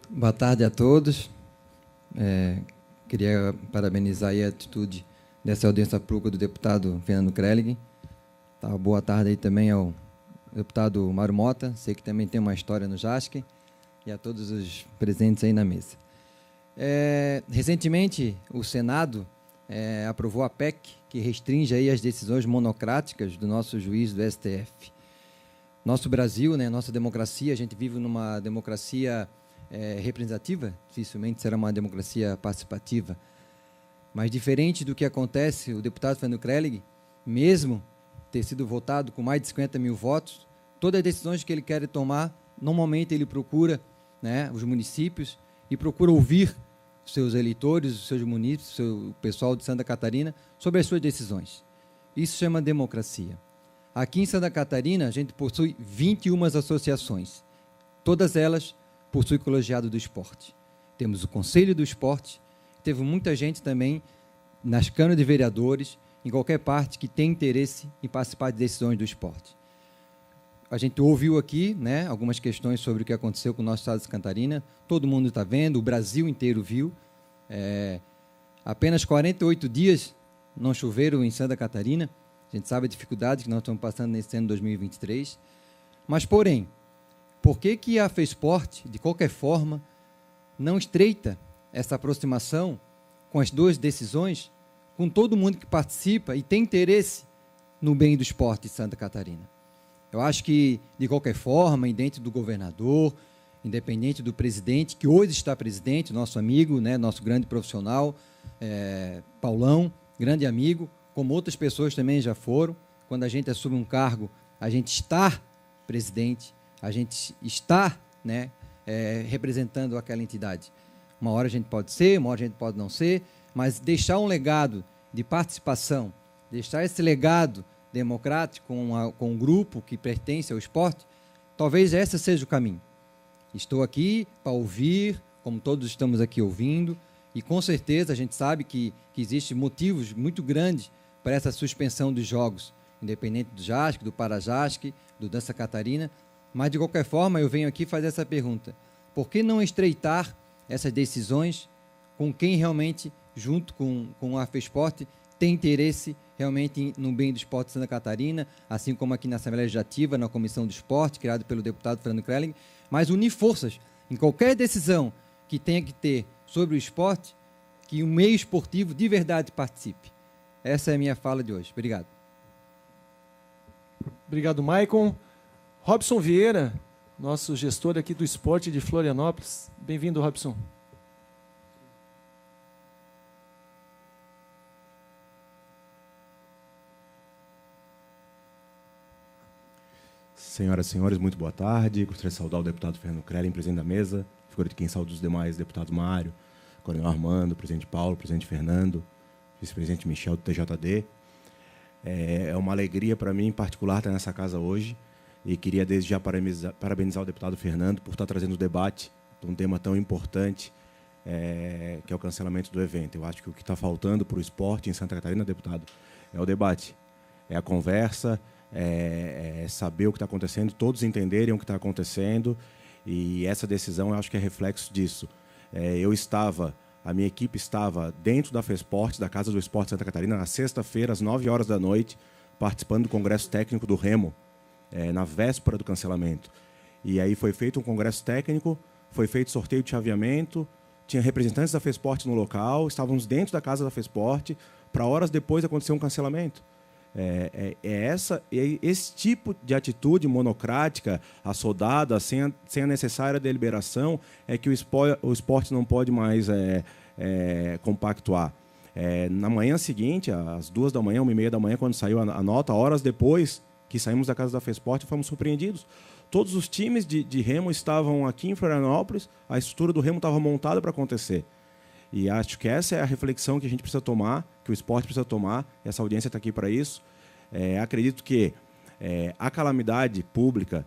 I: Boa tarde a todos. Queria parabenizar aí a atitude dessa audiência pública do deputado Fernando Krelin. Boa tarde aí também ao deputado Mário Mota, sei que também tem uma história no JASC, e a todos os presentes aí na mesa. Recentemente, o Senado aprovou a PEC, que restringe aí as decisões monocráticas do nosso juiz do STF. Nosso Brasil, né, nossa democracia, a gente vive numa democracia representativa, dificilmente será uma democracia participativa. Mas diferente do que acontece, o deputado Fernando Crellig, mesmo ter sido votado com mais de 50 mil votos, todas as decisões que ele quer tomar, normalmente ele procura, né, os municípios e procura ouvir seus eleitores, os seus munícipes, o pessoal de Santa Catarina, sobre as suas decisões. Isso chama democracia. Aqui em Santa Catarina, a gente possui 21 associações. Todas elas possuem o colegiado do esporte. Temos o Conselho do Esporte, teve muita gente também nas câmaras de vereadores, em qualquer parte que tem interesse em participar de decisões do esporte. A gente ouviu aqui, né, algumas questões sobre o que aconteceu com o nosso estado de Santa Catarina. Todo mundo está vendo, o Brasil inteiro viu. Apenas 48 dias não choveram em Santa Catarina. A gente sabe a dificuldade que nós estamos passando nesse ano de 2023. Mas, porém, por que a FESPORT, de qualquer forma, não estreita essa aproximação com as duas decisões, com todo mundo que participa e tem interesse no bem do esporte de Santa Catarina? Eu acho que, de qualquer forma, independente do governador, independente do presidente, que hoje está presidente, nosso amigo, né, nosso grande profissional, Paulão, grande amigo, como outras pessoas também já foram. Quando a gente assume um cargo, a gente está presidente, a gente está, né, representando aquela entidade. Uma hora a gente pode ser, uma hora a gente pode não ser, mas deixar um legado de participação, deixar esse legado democrático com um grupo que pertence ao esporte, talvez esse seja o caminho. Estou aqui para ouvir, como todos estamos aqui ouvindo, e com certeza a gente sabe que existem motivos muito grandes para essa suspensão dos jogos, independente do JASC, do Parajasc, do Dança Catarina, mas de qualquer forma eu venho aqui fazer essa pergunta: por que não estreitar essas decisões com quem realmente, junto com a FESPORT, tem interesse realmente no bem do esporte de Santa Catarina, assim como aqui na Assembleia Legislativa, na Comissão do Esporte, criada pelo deputado Fernando Crellig, mas unir forças em qualquer decisão que tenha que ter sobre o esporte, que o meio esportivo de verdade participe. Essa é a minha fala de hoje. Obrigado.
B: Obrigado, Maicon. Robson Vieira, nosso gestor aqui do esporte de Florianópolis. Bem-vindo, Robson.
J: Senhoras e senhores, muito boa tarde. Gostaria de saudar o deputado Fernando Crellig, presidente da mesa, figura de quem saúda os demais deputados Mário, Coronel Armando, presidente Paulo, presidente Fernando, vice-presidente Michel do TJD. É uma alegria para mim, em particular, estar nessa casa hoje, e queria desde já parabenizar o deputado Fernando por estar trazendo o debate de um tema tão importante, que é o cancelamento do evento. Eu acho que o que está faltando para o esporte em Santa Catarina, deputado, é o debate, é a conversa, saber o que está acontecendo, todos entenderem o que está acontecendo, e essa decisão eu acho que é reflexo disso. A minha equipe estava dentro da FESPORT, da Casa do Esporte Santa Catarina, na sexta-feira, às 9 horas da noite, participando do Congresso Técnico do Remo, na véspera do cancelamento. E aí foi feito um congresso técnico, foi feito sorteio de chaveamento, tinha representantes da FESPORT no local, estávamos dentro da casa da FESPORT, para horas depois acontecer um cancelamento. Esse tipo de atitude monocrática, assodada, sem a necessária deliberação, é que o esporte não pode mais compactuar. Na manhã seguinte, às 2 da manhã, 1h30 da manhã, quando saiu a nota, horas depois que saímos da casa da FESPORT, fomos surpreendidos. Todos os times de remo estavam aqui em Florianópolis, a estrutura do remo estava montada para acontecer. E acho que essa é a reflexão que a gente precisa tomar, que o esporte precisa tomar, essa audiência está aqui para isso. Acredito que a calamidade pública,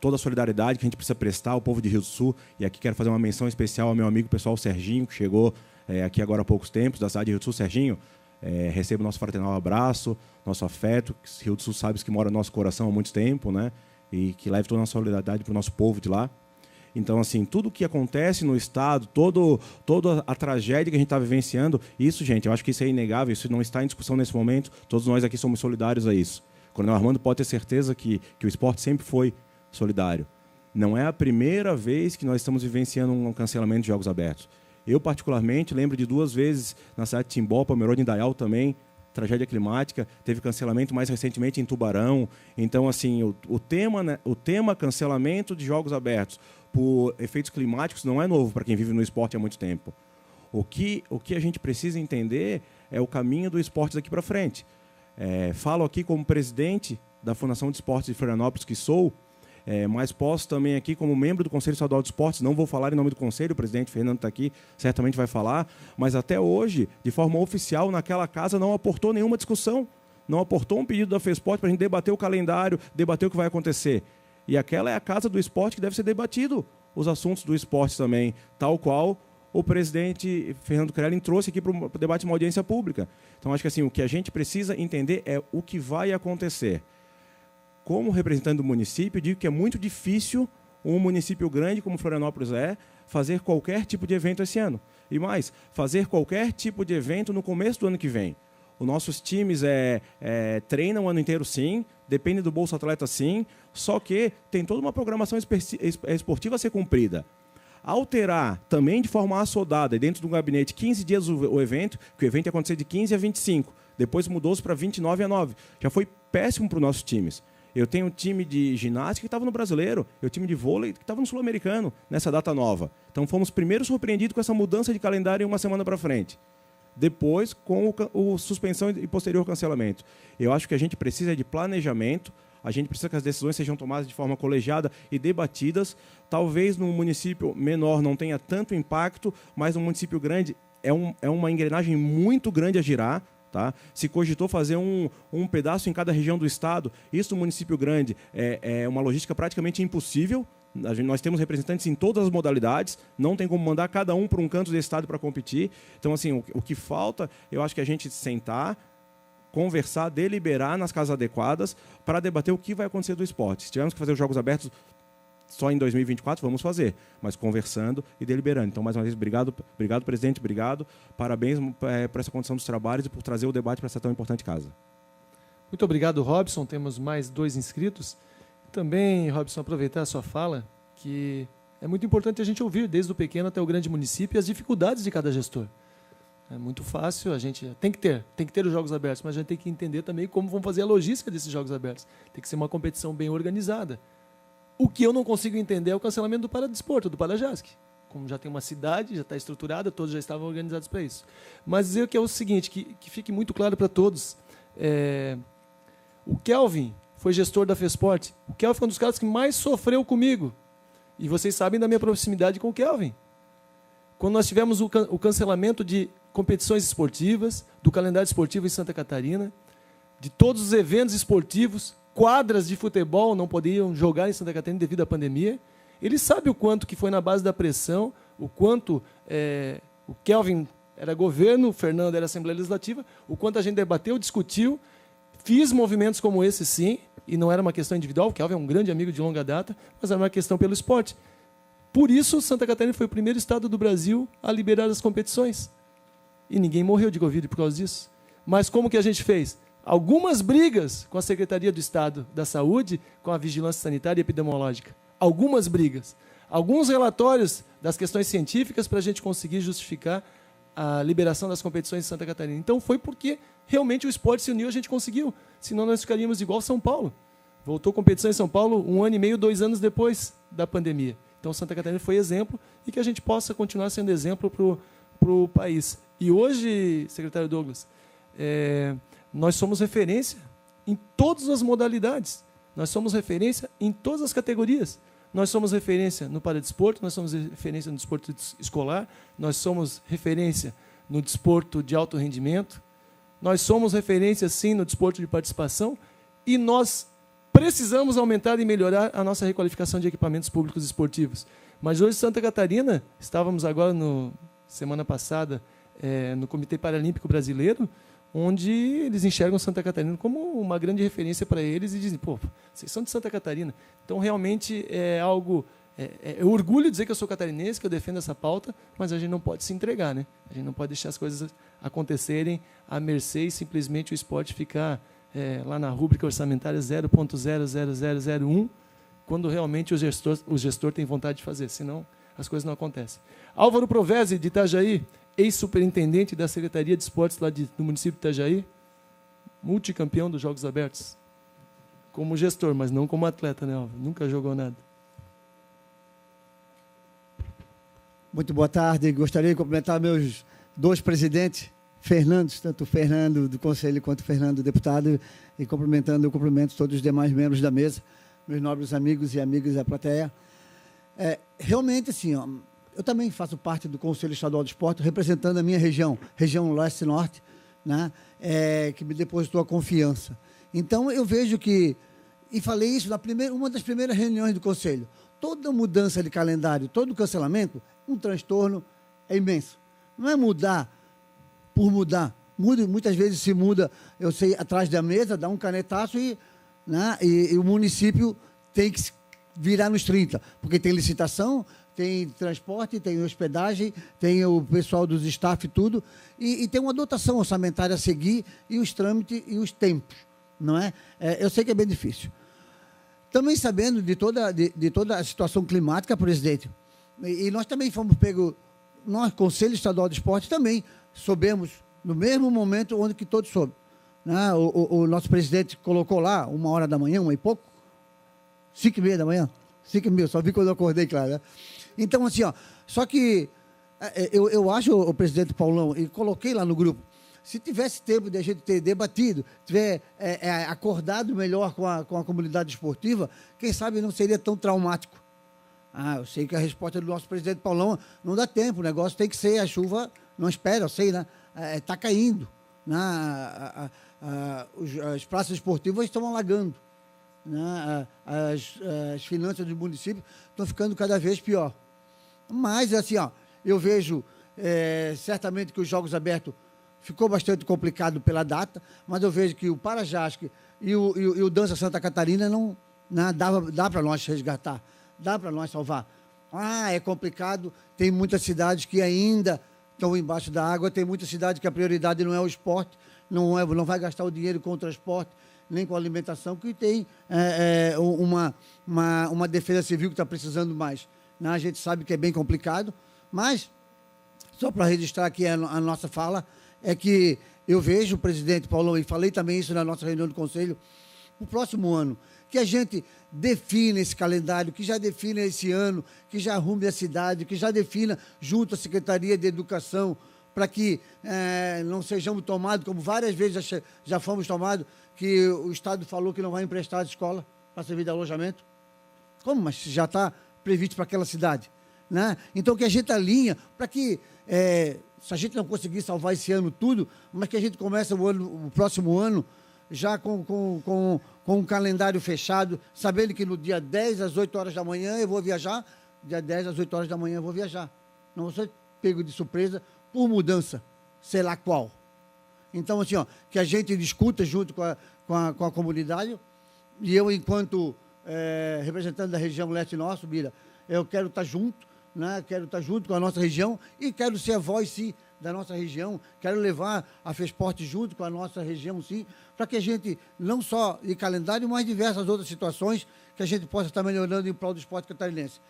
J: toda a solidariedade que a gente precisa prestar ao povo de Rio do Sul, e aqui quero fazer uma menção especial ao meu amigo pessoal Serginho, que chegou aqui agora há poucos tempos, da cidade de Rio do Sul. Serginho, receba o nosso fraternal abraço, nosso afeto, que Rio do Sul sabe que mora no nosso coração há muito tempo, né? E que leve toda a nossa solidariedade para o nosso povo de lá. Então, assim, tudo o que acontece no Estado, toda a tragédia que a gente está vivenciando, isso, gente, eu acho que isso é inegável, isso não está em discussão nesse momento, todos nós aqui somos solidários a isso. O Coronel Armando pode ter certeza que o esporte sempre foi solidário. Não é a primeira vez que nós estamos vivenciando um cancelamento de jogos abertos. Eu, particularmente, lembro de 2 vezes na cidade de Timbó, Pomerode e Indaial também, tragédia climática, teve cancelamento mais recentemente em Tubarão. Então, assim, o tema cancelamento de jogos abertos por efeitos climáticos não é novo para quem vive no esporte há muito tempo. O que a gente precisa entender é o caminho do esporte daqui para frente. Falo aqui como presidente da Fundação de Esportes de Florianópolis, que sou, mas posso também aqui como membro do Conselho Estadual de Esportes, não vou falar em nome do Conselho, o presidente Fernando está aqui, certamente vai falar, mas até hoje, de forma oficial, naquela casa não aportou nenhuma discussão, não aportou um pedido da FESPORT para a gente debater o calendário, debater o que vai acontecer. E aquela é a casa do esporte que deve ser debatido, os assuntos do esporte também, tal qual o presidente Fernando Crellin trouxe aqui para o debate de uma audiência pública. Então, acho que assim, o que a gente precisa entender é o que vai acontecer. Como representante do município, eu digo que é muito difícil um município grande como Florianópolis fazer qualquer tipo de evento esse ano. E mais, fazer qualquer tipo de evento no começo do ano que vem. Os nossos times treinam o ano inteiro, sim, depende do Bolsa Atleta, sim, só que tem toda uma programação esportiva a ser cumprida. Alterar também de forma assodada, dentro do gabinete, 15 dias o evento, que o evento ia acontecer de 15 a 25, depois mudou-se para 29 a 9. Já foi péssimo para os nossos times. Eu tenho um time de ginástica que estava no Brasileiro, eu tenho um time de vôlei que estava no Sul-Americano, nessa data nova. Então fomos primeiro surpreendidos com essa mudança de calendário em uma semana para frente. Depois, com a suspensão e posterior cancelamento. Eu acho que a gente precisa de planejamento, a gente precisa que as decisões sejam tomadas de forma colegiada e debatidas. Talvez num município menor não tenha tanto impacto, mas num município grande é uma engrenagem muito grande a girar. Tá? Se cogitou fazer um pedaço em cada região do estado, isso no município grande é uma logística praticamente impossível. Nós temos representantes em todas as modalidades, não tem como mandar cada um para um canto do estado para competir. Então, assim, o que falta, eu acho que a gente sentar, conversar, deliberar nas casas adequadas para debater o que vai acontecer do esporte. Se tivermos que fazer os Jogos Abertos só em 2024, vamos fazer, mas conversando e deliberando. Então, mais uma vez, obrigado, presidente, obrigado. Parabéns por essa condição dos trabalhos e por trazer o debate para essa tão importante casa.
B: Muito obrigado, Robson. Temos mais 2 inscritos. Também, Robson, aproveitar a sua fala, que é muito importante a gente ouvir, desde o pequeno até o grande município, as dificuldades de cada gestor. É muito fácil, a gente tem que ter os Jogos Abertos, mas a gente tem que entender também como vão fazer a logística desses Jogos Abertos. Tem que ser uma competição bem organizada. O que eu não consigo entender é o cancelamento do Paradesporto, do Parajasc. Como já tem uma cidade, já está estruturada, todos já estavam organizados para isso. Mas dizer que é o seguinte, que fique muito claro para todos. O Kelvin foi gestor da FESPORT. O Kelvin foi um dos caras que mais sofreu comigo. E vocês sabem da minha proximidade com o Kelvin. Quando nós tivemos o cancelamento de competições esportivas, do calendário esportivo em Santa Catarina, de todos os eventos esportivos, quadras de futebol não podiam jogar em Santa Catarina devido à pandemia. Ele sabe o quanto que foi na base da pressão, o quanto o Kelvin era governo, o Fernando era Assembleia Legislativa, o quanto a gente debateu, discutiu, fiz movimentos como esse, sim, e não era uma questão individual, o Kelvin é um grande amigo de longa data, mas era uma questão pelo esporte. Por isso, Santa Catarina foi o primeiro estado do Brasil a liberar as competições. E ninguém morreu de Covid por causa disso. Mas como que a gente fez? Algumas brigas com a Secretaria do Estado da Saúde, com a Vigilância Sanitária e Epidemiológica. Algumas brigas. Alguns relatórios das questões científicas para a gente conseguir justificar a liberação das competições em Santa Catarina. Então, foi porque realmente o esporte se uniu e a gente conseguiu. Senão, nós ficaríamos igual São Paulo. Voltou a competição em São Paulo 1 ano e meio, 2 anos depois da pandemia. Então, Santa Catarina foi exemplo e que a gente possa continuar sendo exemplo para o país. E hoje, secretário Douglas, nós somos referência em todas as modalidades. Nós somos referência em todas as categorias. Nós somos referência no paradesporto, nós somos referência no desporto escolar, nós somos referência no desporto de alto rendimento, nós somos referência, sim, no desporto de participação e nós precisamos aumentar e melhorar a nossa requalificação de equipamentos públicos esportivos. Mas hoje, Santa Catarina, estávamos agora, semana passada, no Comitê Paralímpico Brasileiro, onde eles enxergam Santa Catarina como uma grande referência para eles e dizem, pô, vocês são de Santa Catarina. Então, realmente, é algo... É orgulho dizer que eu sou catarinense, que eu defendo essa pauta, mas a gente não pode se entregar, né? A gente não pode deixar as coisas acontecerem à mercê e simplesmente o esporte ficar lá na rúbrica orçamentária 0,00001, quando realmente o gestor tem vontade de fazer, senão as coisas não acontecem. Álvaro Provese, de Itajaí, ex-superintendente da Secretaria de Esportes lá do município de Itajaí. multicampeão dos Jogos Abertos. Como gestor, mas não como atleta, né, Álvaro? Nunca jogou nada.
K: Muito boa tarde. Gostaria de cumprimentar meus dois presidentes, Fernandos, tanto o Fernando do Conselho quanto o Fernando do Deputado, e eu cumprimento todos os demais membros da mesa, meus nobres amigos e amigas da plateia. Realmente, assim, ó, eu também faço parte do Conselho Estadual de Esporte, representando a minha região Leste-Norte, né, que me depositou a confiança. Então, eu vejo que, e falei isso na uma das primeiras reuniões do Conselho, toda mudança de calendário, todo cancelamento, um transtorno é imenso. Não é mudar por mudar. Muitas vezes se muda, eu sei, atrás da mesa, dá um canetaço né, e o município tem que virar nos 30, porque tem licitação, tem transporte, tem hospedagem, tem o pessoal dos staff e tudo, e tem uma dotação orçamentária a seguir, e os trâmites e os tempos, não é? Eu sei que é bem difícil. Também sabendo de toda a situação climática, presidente, e nós também fomos pegos, nós, Conselho Estadual de Esporte, também soubemos no mesmo momento onde que todos soube. Né? O nosso presidente colocou lá 1h da manhã, 1h e pouco, 5h30 da manhã, 5h30, só vi quando eu acordei, claro. Né? Então, assim, ó, só que eu acho, o presidente Paulão, e coloquei lá no grupo, se tivesse tempo de a gente ter debatido, tiver acordado melhor com a comunidade esportiva, quem sabe não seria tão traumático. Eu sei que a resposta do nosso presidente Paulão não dá tempo, o negócio tem que ser, a chuva não espera, eu sei, né? Está caindo. Né? As praças esportivas estão alagando. Né? As finanças do município estão ficando cada vez pior. Mas, assim, ó, eu vejo certamente que os Jogos Abertos ficou bastante complicado pela data, mas eu vejo que o Parajasque e o Dança Santa Catarina não dá para nós resgatar, dá para nós salvar. É complicado, tem muitas cidades que ainda estão embaixo da água, tem muitas cidades que a prioridade não é o esporte, não vai gastar o dinheiro com o transporte, nem com a alimentação, que tem uma defesa civil que está precisando mais. A gente sabe que é bem complicado, mas, só para registrar aqui a nossa fala, é que eu vejo o presidente Paulão, e falei também isso na nossa reunião do Conselho, o próximo ano, que a gente defina esse calendário, que já defina esse ano, que já arrume a cidade, que já defina junto à Secretaria de Educação, para que não sejamos tomados, como várias vezes já fomos tomados, que o Estado falou que não vai emprestar a escola para servir de alojamento. Como? Mas já está previsto para aquela cidade. Né? Então, que a gente alinha para que, se a gente não conseguir salvar esse ano tudo, mas que a gente comece o próximo ano já com um calendário fechado, sabendo que no dia 10 às 8 horas da manhã eu vou viajar, dia 10 às 8 horas da manhã eu vou viajar. Não vou ser pego de surpresa por mudança, sei lá qual. Então, assim, ó, que a gente discuta junto com a comunidade, e eu, enquanto representante da região leste nosso, Bira, eu quero estar junto, né? Quero estar junto com a nossa região e quero ser a voz, sim, da nossa região, quero levar a FESPORT junto com a nossa região, sim, para que a gente, não só em calendário, mas diversas outras situações, que a gente possa estar melhorando em prol do esporte catarinense.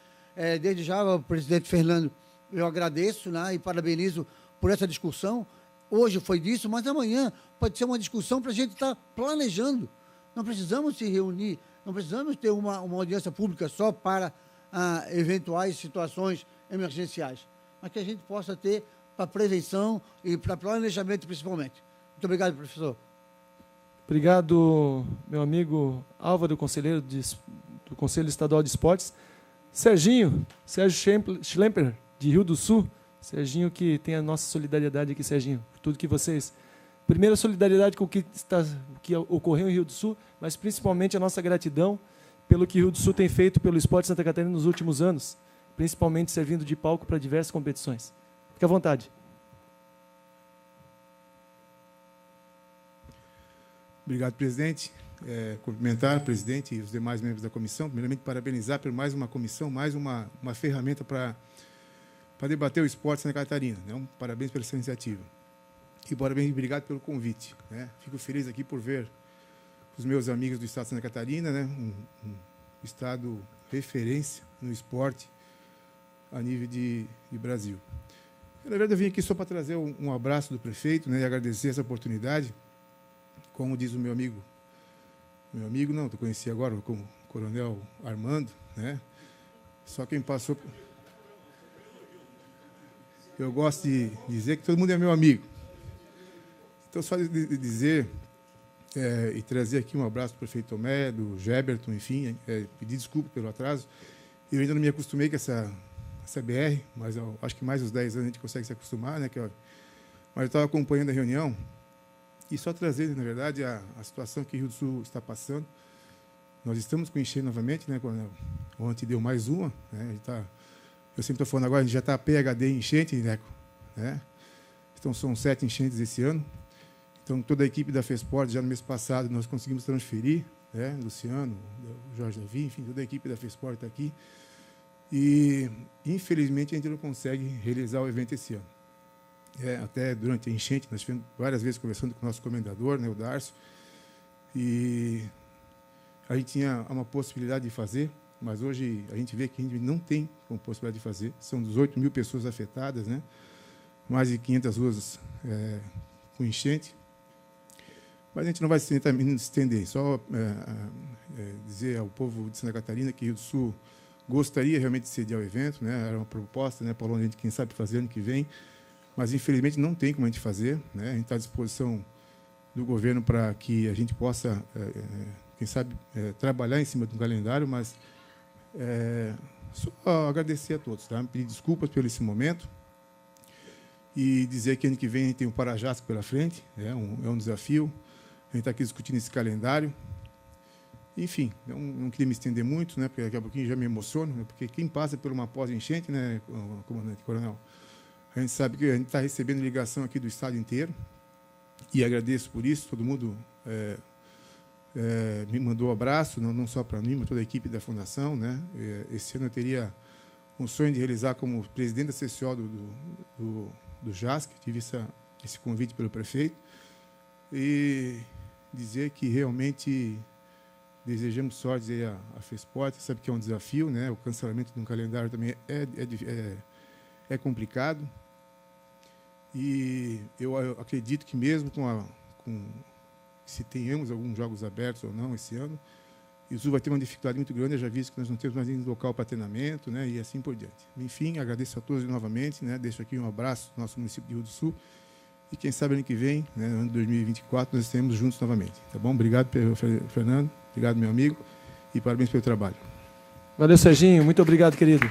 K: Desde já, o presidente Fernando, eu agradeço, né, e parabenizo por essa discussão. Hoje foi disso, mas amanhã pode ser uma discussão para a gente estar planejando. Não precisamos se reunir, não precisamos ter uma audiência pública só para eventuais situações emergenciais, mas que a gente possa ter para prevenção e para planejamento, principalmente. Muito obrigado, professor.
B: Obrigado, meu amigo Álvaro, conselheiro do Conselho Estadual de Esportes. Sérgio Schlemper, de Rio do Sul. Serginho, que tem a nossa solidariedade aqui, Serginho, por tudo que vocês... Primeiro, a solidariedade com o que ocorreu em Rio do Sul, mas principalmente a nossa gratidão pelo que Rio do Sul tem feito pelo esporte Santa Catarina nos últimos anos, principalmente servindo de palco para diversas competições. Fique à vontade.
L: Obrigado, presidente. Cumprimentar o presidente e os demais membros da comissão. Primeiramente, parabenizar por mais uma comissão, mais uma ferramenta para debater o esporte Santa Catarina. Né? Parabéns pela sua iniciativa. E parabéns, obrigado pelo convite. Né? Fico feliz aqui por ver os meus amigos do estado de Santa Catarina, né? um estado referência no esporte a nível de Brasil. Na verdade, eu vim aqui só para trazer um abraço do prefeito, né? E agradecer essa oportunidade. como diz o meu amigo não, eu conheci agora como Coronel Armando, né? Só quem passou... Eu gosto de dizer que todo mundo é meu amigo. Então, só de dizer e trazer aqui um abraço do prefeito Tomé, do Geberton, enfim, pedir desculpa pelo atraso. Eu ainda não me acostumei com essa BR, mas eu acho que mais uns 10 anos a gente consegue se acostumar, né? Mas eu estava acompanhando a reunião e só trazer, na verdade, a situação que o Rio do Sul está passando. Nós estamos com enchente novamente, né? Ontem deu mais uma, né? Eu sempre estou falando agora, a gente já está PHD em enchente, né? Então, são 7 enchentes esse ano. Então, toda a equipe da FESPORT, já no mês passado, nós conseguimos transferir, né? Luciano, o Jorge Davi, enfim, toda a equipe da FESPORT está aqui. E, infelizmente, a gente não consegue realizar o evento esse ano. Até durante a enchente, nós tivemos várias vezes conversando com o nosso comendador, né, o Darcio, e a gente tinha uma possibilidade de fazer, mas hoje a gente vê que a gente não tem como possibilidade de fazer. São 18 mil pessoas afetadas, né? Mais de 500 ruas com enchente. Mas a gente não vai se estender. Só dizer ao povo de Santa Catarina que Rio do Sul gostaria realmente de sediar o evento, né? Era uma proposta, né, para onde a gente, quem sabe, fazer ano que vem, mas, infelizmente, não tem como a gente fazer, né? A gente está à disposição do governo para que a gente possa, quem sabe, trabalhar em cima do calendário, mas só agradecer a todos, tá? Pedir desculpas pelo esse momento e dizer que ano que vem a gente tem o Parajasco pela frente, é um desafio. A gente está aqui discutindo esse calendário. Enfim, eu não queria me estender muito, né, porque daqui a pouquinho já me emociono, né, porque quem passa por uma pós-enchente, né, comandante, coronel, a gente sabe que a gente está recebendo ligação aqui do estado inteiro, e agradeço por isso, todo mundo me mandou um abraço, não só para mim, mas toda a equipe da Fundação, né. Esse ano eu teria um sonho de realizar como presidente da CCO do JASC, tive esse convite pelo prefeito, e dizer que realmente desejamos sorte aí à FESPORT, sabe que é um desafio, né? O cancelamento de um calendário também é complicado. E eu acredito que mesmo se tenhamos alguns jogos abertos ou não esse ano, o Sul vai ter uma dificuldade muito grande, eu já vi que nós não temos mais nenhum local para treinamento, né? E assim por diante. Enfim, agradeço a todos novamente, né? Deixo aqui um abraço do nosso município de Rio do Sul. E quem sabe ano que vem, né, no ano de 2024, nós estaremos juntos novamente. Tá bom? Obrigado, Fernando. Obrigado, meu amigo. E parabéns pelo trabalho.
B: Valeu, Serginho. Muito obrigado, querido.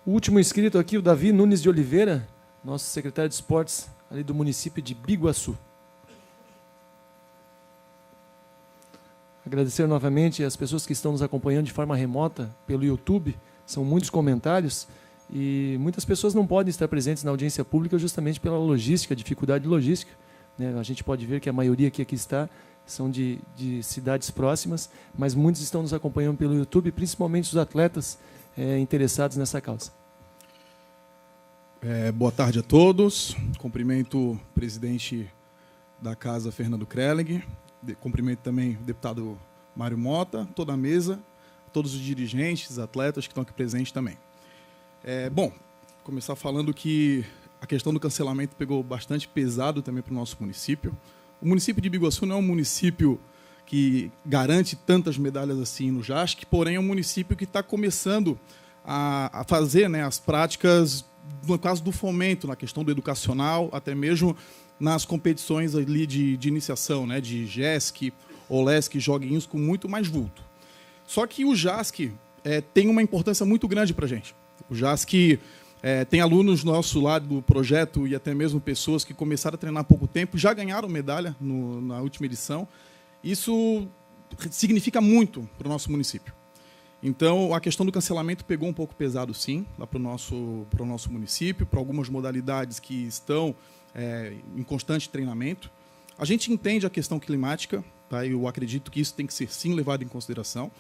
B: O último inscrito aqui, o Davi Nunes de Oliveira, nosso secretário de esportes ali do município de Biguaçu. Agradecer novamente as pessoas que estão nos acompanhando de forma remota pelo YouTube. São muitos comentários. E muitas pessoas não podem estar presentes na audiência pública justamente pela logística, dificuldade logística, né? A gente pode ver que a maioria que aqui está são de cidades próximas, mas muitos estão nos acompanhando pelo YouTube, principalmente os atletas interessados nessa causa.
M: Boa tarde a todos. Cumprimento o presidente da Casa, Fernando Krelling. Cumprimento também o deputado Mário Mota, toda a mesa, todos os dirigentes, atletas que estão aqui presentes também. Bom, começar falando que a questão do cancelamento pegou bastante pesado também para o nosso município. O município de Biguaçu não é um município que garante tantas medalhas assim no JASC, porém é um município que está começando a fazer, né, as práticas, no caso do fomento, na questão do educacional, até mesmo nas competições ali de iniciação, né, de JESC, OLESC, joguinhos com muito mais vulto. Só que o JASC tem uma importância muito grande para a gente. O JASC tem alunos nossos lá do projeto e até mesmo pessoas que começaram a treinar há pouco tempo, já ganharam medalha na última edição. Isso significa muito para o nosso município. Então, a questão do cancelamento pegou um pouco pesado, sim, lá para o nosso município, para algumas modalidades que estão em constante treinamento. A gente entende a questão climática, tá? Eu acredito que isso tem que ser, sim, levado em consideração.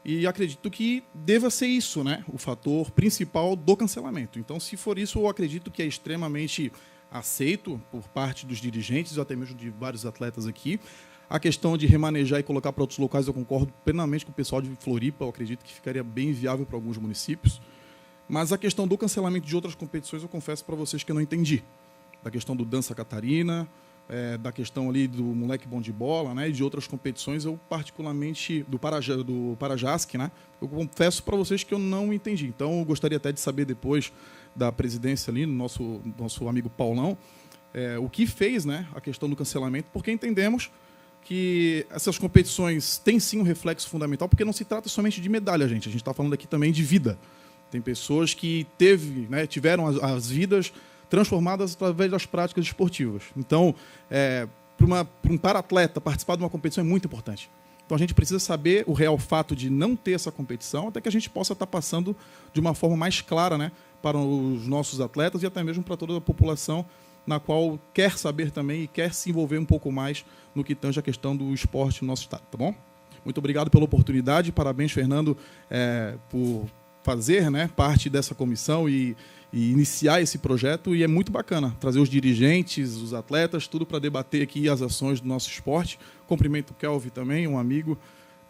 M: E acredito que deva ser isso, né, o fator principal do cancelamento. Então, se for isso, eu acredito que é extremamente aceito por parte dos dirigentes, ou até mesmo de vários atletas aqui. A questão de remanejar e colocar para outros locais, eu concordo plenamente com o pessoal de Floripa, eu acredito que ficaria bem viável para alguns municípios. Mas a questão do cancelamento de outras competições, eu confesso para vocês que eu não entendi. da questão do Dança Catarina, da questão ali do Moleque Bom de Bola, né, e de outras competições, eu particularmente do Parajasc, né, eu confesso para vocês que eu não entendi. Então, eu gostaria até de saber depois da presidência ali, nosso amigo Paulão, o que fez, né, a questão do cancelamento, porque entendemos que essas competições têm sim um reflexo fundamental, porque não se trata somente de medalha, gente. A gente está falando aqui também de vida. Tem pessoas que tiveram as vidas transformadas através das práticas esportivas. Então, para um para-atleta participar de uma competição é muito importante. Então, a gente precisa saber o real fato de não ter essa competição, até que a gente possa estar passando de uma forma mais clara, né, para os nossos atletas e até mesmo para toda a população, na qual quer saber também e quer se envolver um pouco mais no que tange a questão do esporte no nosso estado. Tá bom? Muito obrigado pela oportunidade. Parabéns, Fernando, por fazer, né, parte dessa comissão e iniciar esse projeto, e é muito bacana trazer os dirigentes, os atletas, tudo para debater aqui as ações do nosso esporte. Cumprimento o Kelvin também, um amigo,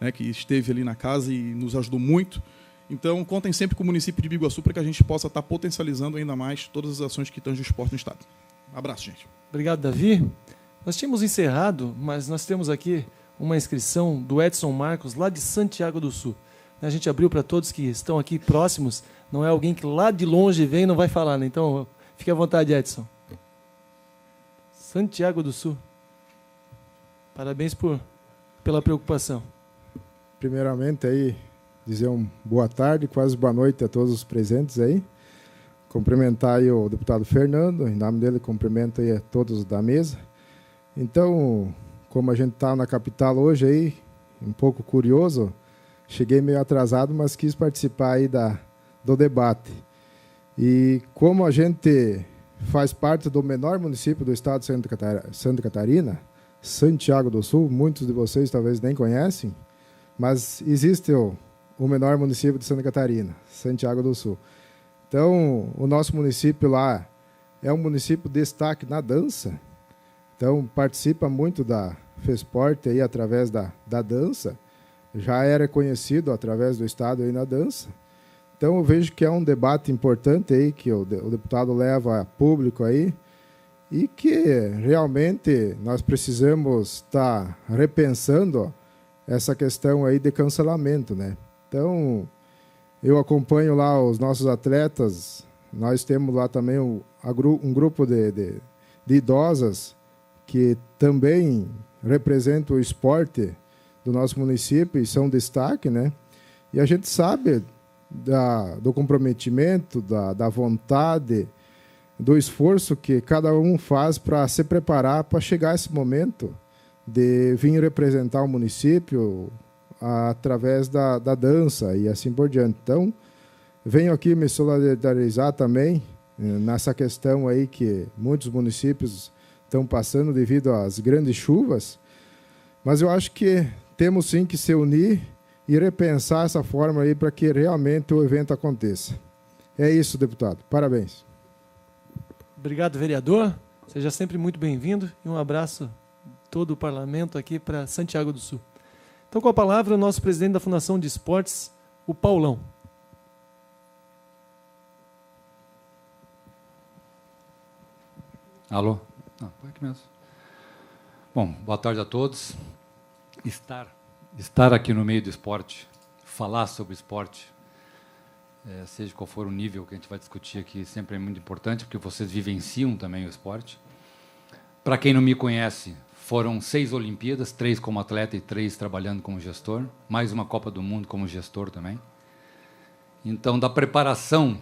M: né, que esteve ali na casa e nos ajudou muito. Então, contem sempre com o município de Biguaçu para que a gente possa estar potencializando ainda mais todas as ações que tangem o esporte no estado. Um abraço, gente.
B: Obrigado, Davi. Nós tínhamos encerrado, mas nós temos aqui uma inscrição do Edson Marcos, lá de Santiago do Sul. A gente abriu para todos que estão aqui próximos, não é alguém que lá de longe vem e não vai falar, né? Então, fique à vontade, Edson. Santiago do Sul. Parabéns pela preocupação.
N: Primeiramente, aí, dizer boa tarde, quase boa noite a todos os presentes aí. Cumprimentar aí o deputado Fernando, em nome dele, cumprimento aí a todos da mesa. Então, como a gente está na capital hoje aí, um pouco curioso, cheguei meio atrasado, mas quis participar aí do debate. E como a gente faz parte do menor município do estado de Santa Catarina, Santiago do Sul, muitos de vocês talvez nem conhecem, mas existe o menor município de Santa Catarina, Santiago do Sul. Então, o nosso município lá é um município de destaque na dança, então participa muito da FESPORT aí através da dança, já era conhecido através do estado aí na dança. Então, eu vejo que é um debate importante aí que o deputado leva a público aí e que realmente nós precisamos estar repensando essa questão aí de cancelamento, né? Então, eu acompanho lá os nossos atletas, nós temos lá também um grupo de idosas que também representam o esporte do nosso município e são destaque, né? E a gente sabe do comprometimento, da vontade, do esforço que cada um faz para se preparar para chegar a esse momento de vir representar o município através da dança e assim por diante. Então, venho aqui me solidarizar também nessa questão aí que muitos municípios estão passando devido às grandes chuvas, mas eu acho que temos sim que se unir e repensar essa forma aí para que realmente o evento aconteça. É isso, deputado. Parabéns.
B: Obrigado, vereador. Seja sempre muito bem-vindo e um abraço de todo o parlamento aqui para Santiago do Sul. Então, com a palavra, o nosso presidente da Fundação de Esportes, o Paulão.
O: Alô? Não, foi aqui mesmo. Bom, boa tarde a todos. Estar aqui no meio do esporte, falar sobre esporte, seja qual for o nível que a gente vai discutir aqui, sempre é muito importante, porque vocês vivenciam também o esporte. Para quem não me conhece, foram 6 Olimpíadas, 3 como atleta e 3 trabalhando como gestor, mais uma Copa do Mundo como gestor também. Então, da preparação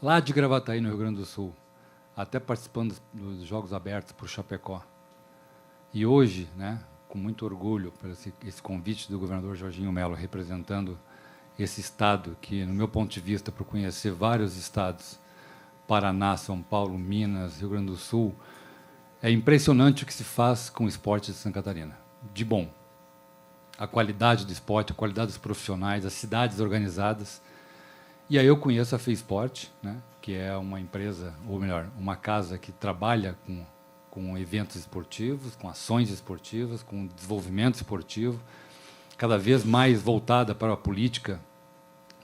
O: lá de Gravataí, no Rio Grande do Sul, até participando dos Jogos Abertos para o Chapecó. E hoje, né, com muito orgulho por esse convite do governador Jorginho Melo, representando esse estado que, no meu ponto de vista, por conhecer vários estados, Paraná, São Paulo, Minas, Rio Grande do Sul, é impressionante o que se faz com o esporte de Santa Catarina. De bom. A qualidade do esporte, a qualidade dos profissionais, as cidades organizadas. E aí eu conheço a FESPORT, né, que é uma empresa, ou melhor, uma casa que trabalha com eventos esportivos, com ações esportivas, com desenvolvimento esportivo, cada vez mais voltada para a política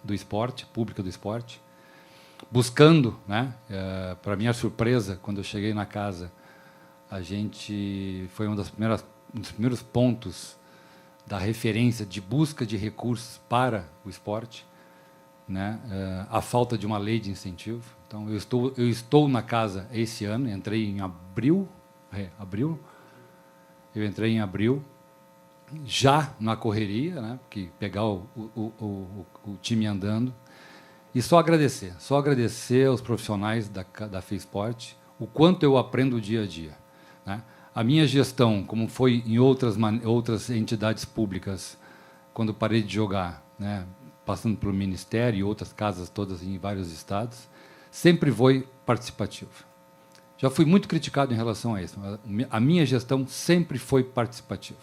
O: do esporte, pública do esporte. buscando, né? Para minha surpresa, quando eu cheguei na casa, foi um dos primeiros pontos da referência de busca de recursos para o esporte, né? A falta de uma lei de incentivo. Então, eu estou na casa esse ano, entrei em abril, eu entrei em abril, já na correria, né? Porque pegar o time andando, e só agradecer aos profissionais da FESPORT o quanto eu aprendo dia a dia, né? A minha gestão, como foi em outras entidades públicas, quando parei de jogar, né, passando pelo Ministério e outras casas todas em vários estados, sempre foi participativa. Já fui muito criticado em relação a isso. A minha gestão sempre foi participativa.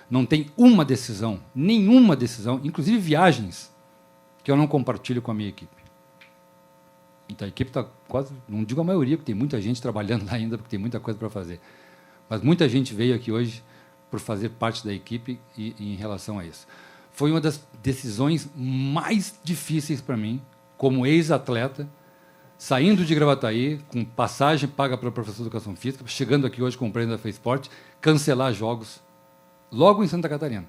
O: Não tem uma decisão, nenhuma decisão, inclusive viagens, que eu não compartilho com a minha equipe. Então, a equipe está quase, não digo a maioria, porque tem muita gente trabalhando lá ainda, porque tem muita coisa para fazer. Mas muita gente veio aqui hoje por fazer parte da equipe em relação a isso. Foi uma das decisões mais difíceis para mim, como ex-atleta, saindo de Gravataí, com passagem paga pelo professor de Educação Física, chegando aqui hoje com o prêmio da FESPORT, cancelar jogos logo em Santa Catarina.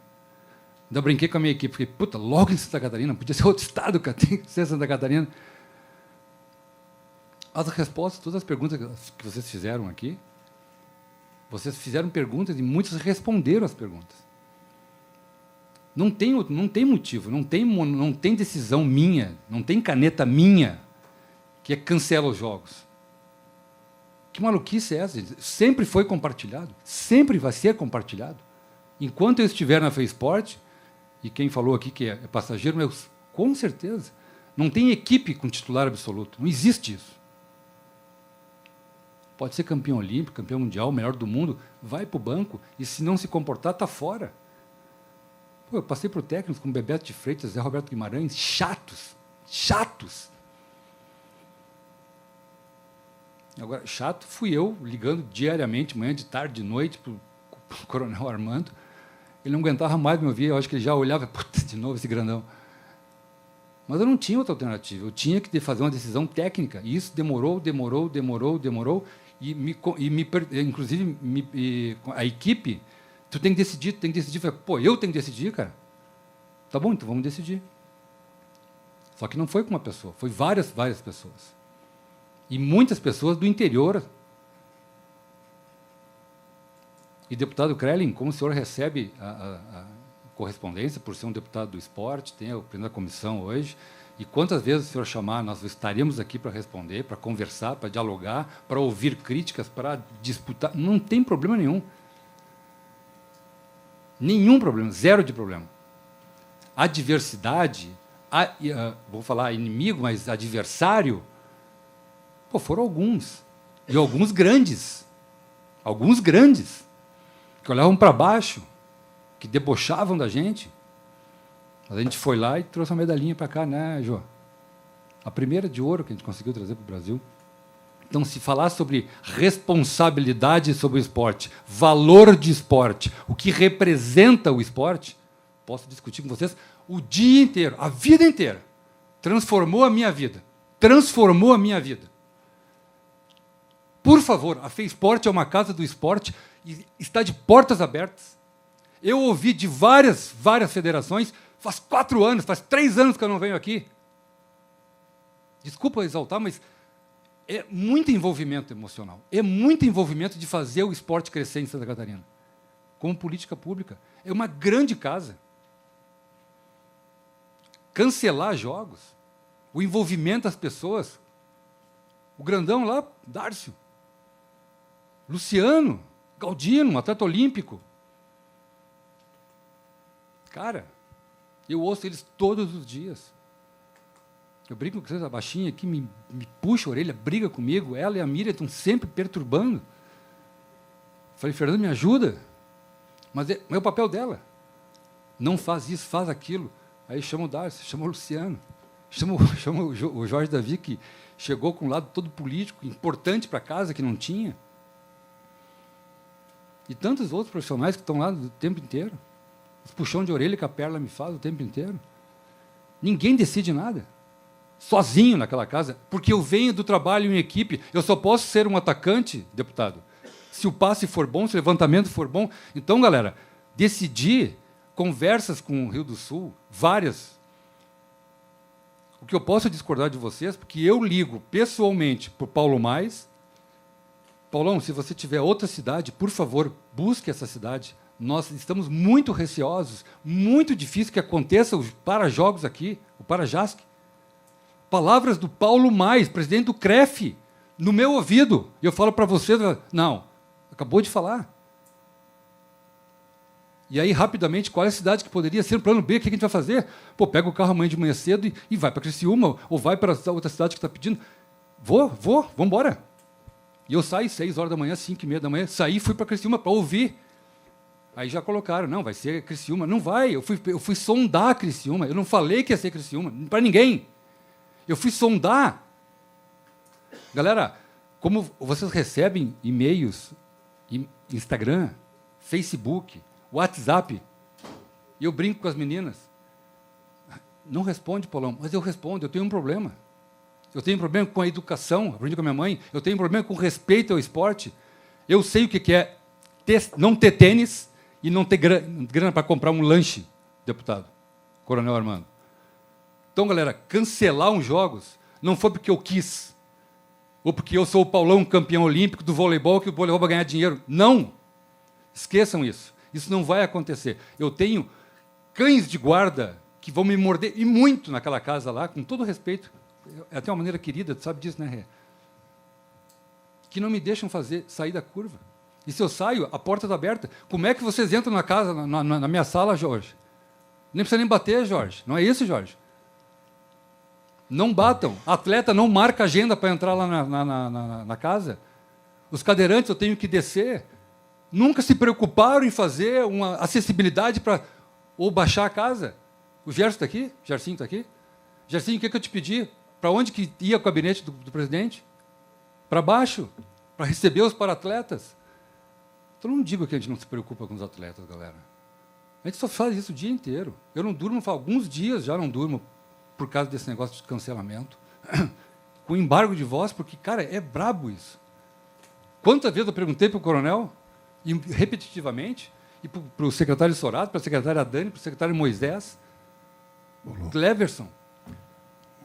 O: Ainda brinquei com a minha equipe, fiquei, puta, logo em Santa Catarina? Podia ser outro estado, cara, tem que ser Santa Catarina. As respostas, todas as perguntas que vocês fizeram aqui, vocês fizeram perguntas e muitos responderam as perguntas. Não tem motivo, não tem decisão minha, não tem caneta minha que cancela os jogos. Que maluquice é essa? Sempre foi compartilhado, sempre vai ser compartilhado. Enquanto eu estiver na FESPORT, e quem falou aqui que é passageiro, com certeza, não tem equipe com titular absoluto, não existe isso. Pode ser campeão olímpico, campeão mundial, melhor do mundo, vai para o banco e, se não se comportar, está fora. Pô, eu passei por técnicos como Bebeto de Freitas, Zé Roberto Guimarães, chatos. Agora, chato fui eu, ligando diariamente, manhã, de tarde, de noite, para o Coronel Armando. Ele não aguentava mais me ouvir, eu acho que ele já olhava, puta, de novo esse grandão. Mas eu não tinha outra alternativa, eu tinha que fazer uma decisão técnica, e isso demorou, inclusive a equipe, tu tem que decidir. Falei, pô, eu tenho que decidir, cara? Tá bom, então vamos decidir. Só que não foi com uma pessoa, foi várias pessoas. E muitas pessoas do interior. E, deputado Krelin, como o senhor recebe a correspondência por ser um deputado do esporte, tem o presidente da comissão hoje, e quantas vezes o senhor chamar, nós estaremos aqui para responder, para conversar, para dialogar, para ouvir críticas, para disputar. Não tem problema nenhum. Nenhum problema, zero de problema. Adversidade, vou falar inimigo, mas adversário, pô, foram alguns. E alguns grandes, que olhavam para baixo, que debochavam da gente. Mas a gente foi lá e trouxe uma medalhinha para cá, né, Jô? A primeira de ouro que a gente conseguiu trazer para o Brasil. Então, se falar sobre responsabilidade sobre o esporte, valor de esporte, o que representa o esporte, posso discutir com vocês o dia inteiro, a vida inteira. Transformou a minha vida. Por favor, a FESPORT é uma casa do esporte e está de portas abertas. Eu ouvi de várias federações, faz 4 anos, faz 3 anos que eu não venho aqui. Desculpa exaltar, mas é muito envolvimento emocional. É muito envolvimento de fazer o esporte crescer em Santa Catarina. Como política pública. É uma grande casa. Cancelar jogos, o envolvimento das pessoas. O grandão lá, Dárcio. Luciano, Galdino, um atleta olímpico. Cara, eu ouço eles todos os dias. Eu brigo com vocês, a baixinha aqui me puxa a orelha, briga comigo. Ela e a Miriam estão sempre perturbando. Falei, Fernando, me ajuda. Mas é o papel dela. Não faz isso, faz aquilo. Aí chama o Darcy, chama o Luciano, chama o Jorge Davi, que chegou com um lado todo político, importante para casa, que não tinha. E tantos outros profissionais que estão lá o tempo inteiro. Os puxão de orelha que a Perla me faz o tempo inteiro. Ninguém decide nada. sozinho naquela casa, porque eu venho do trabalho em equipe. Eu só posso ser um atacante, deputado, se o passe for bom, se o levantamento for bom. Então, galera, decidi conversas com o Rio do Sul, várias. O que eu posso discordar de vocês, porque eu ligo pessoalmente para o Paulo Mais. Paulão, se você tiver outra cidade, por favor, busque essa cidade. Nós estamos muito receosos, muito difícil que aconteça os para-jogos aqui, o para-JASC. Palavras do Paulo Mais, presidente do CREF, no meu ouvido. E eu falo para você, não, acabou de falar. E aí, rapidamente, qual é a cidade que poderia ser o plano B? O que a gente vai fazer? Pô, pega o carro amanhã de manhã cedo e vai para Criciúma, ou vai para outra cidade que está pedindo. Vamos embora. E eu saí 6 horas da manhã, 5h30 da manhã, saí e fui para Criciúma para ouvir. Aí já colocaram, não, vai ser Criciúma. Não vai, eu fui sondar Criciúma. Eu não falei que ia ser Criciúma, para ninguém. Eu fui sondar. Galera, como vocês recebem e-mails, Instagram, Facebook, WhatsApp, e eu brinco com as meninas. Não responde, Paulão, mas eu respondo, eu tenho um problema. Eu tenho um problema com a educação, aprendi com a minha mãe, eu tenho um problema com respeito ao esporte. Eu sei o que é não ter tênis e não ter grana para comprar um lanche, deputado, Coronel Armando. Então, galera, cancelar uns jogos não foi porque eu quis, ou porque eu sou o Paulão campeão olímpico do voleibol, que o voleibol vai ganhar dinheiro. Não! Esqueçam isso. Isso não vai acontecer. Eu tenho cães de guarda que vão me morder, e muito naquela casa lá, com todo respeito. É até uma maneira querida, tu sabe disso, né, Rê? Que não me deixam sair da curva. E se eu saio, a porta está aberta. Como é que vocês entram na casa, na minha sala, Jorge? Nem precisa nem bater, Jorge. Não é isso, Jorge? Não batam. Atleta não marca agenda para entrar lá na casa. Os cadeirantes eu tenho que descer. Nunca se preocuparam em fazer uma acessibilidade para ou baixar a casa. O Gerson está aqui? Gersinho está aqui? Gersinho, o que eu te pedi? Para onde que ia o gabinete do presidente? Para baixo, para receber os para-atletas. Então não digo que a gente não se preocupa com os atletas, galera. A gente só faz isso o dia inteiro. Eu não durmo, alguns dias já não durmo por causa desse negócio de cancelamento. Com embargo de voz, porque, cara, é brabo isso. Quantas vezes eu perguntei para o coronel, e repetitivamente, e para o secretário Sorato, para a secretária Dani, para o secretário Moisés, Cleverson.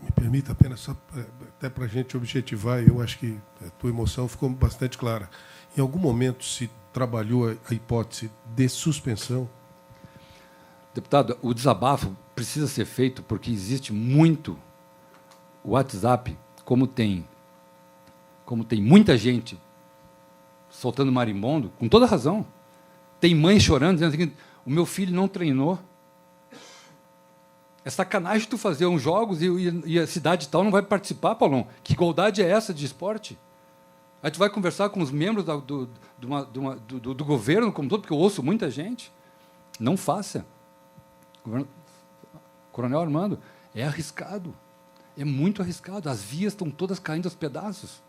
D: Me permita apenas, só até para a gente objetivar, eu acho que a tua emoção ficou bastante clara. Em algum momento se trabalhou a hipótese de suspensão?
O: Deputado, o desabafo precisa ser feito porque existe muito o WhatsApp, como tem muita gente soltando marimbondo, com toda razão. Tem mãe chorando, dizendo o seguinte, o meu filho não treinou. É sacanagem tu fazer uns jogos e a cidade tal não vai participar, Paulão. Que igualdade é essa de esporte? Aí tu vai conversar com os membros do governo como todo, porque eu ouço muita gente. Não faça. Coronel Armando, é arriscado. É muito arriscado. As vias estão todas caindo aos pedaços.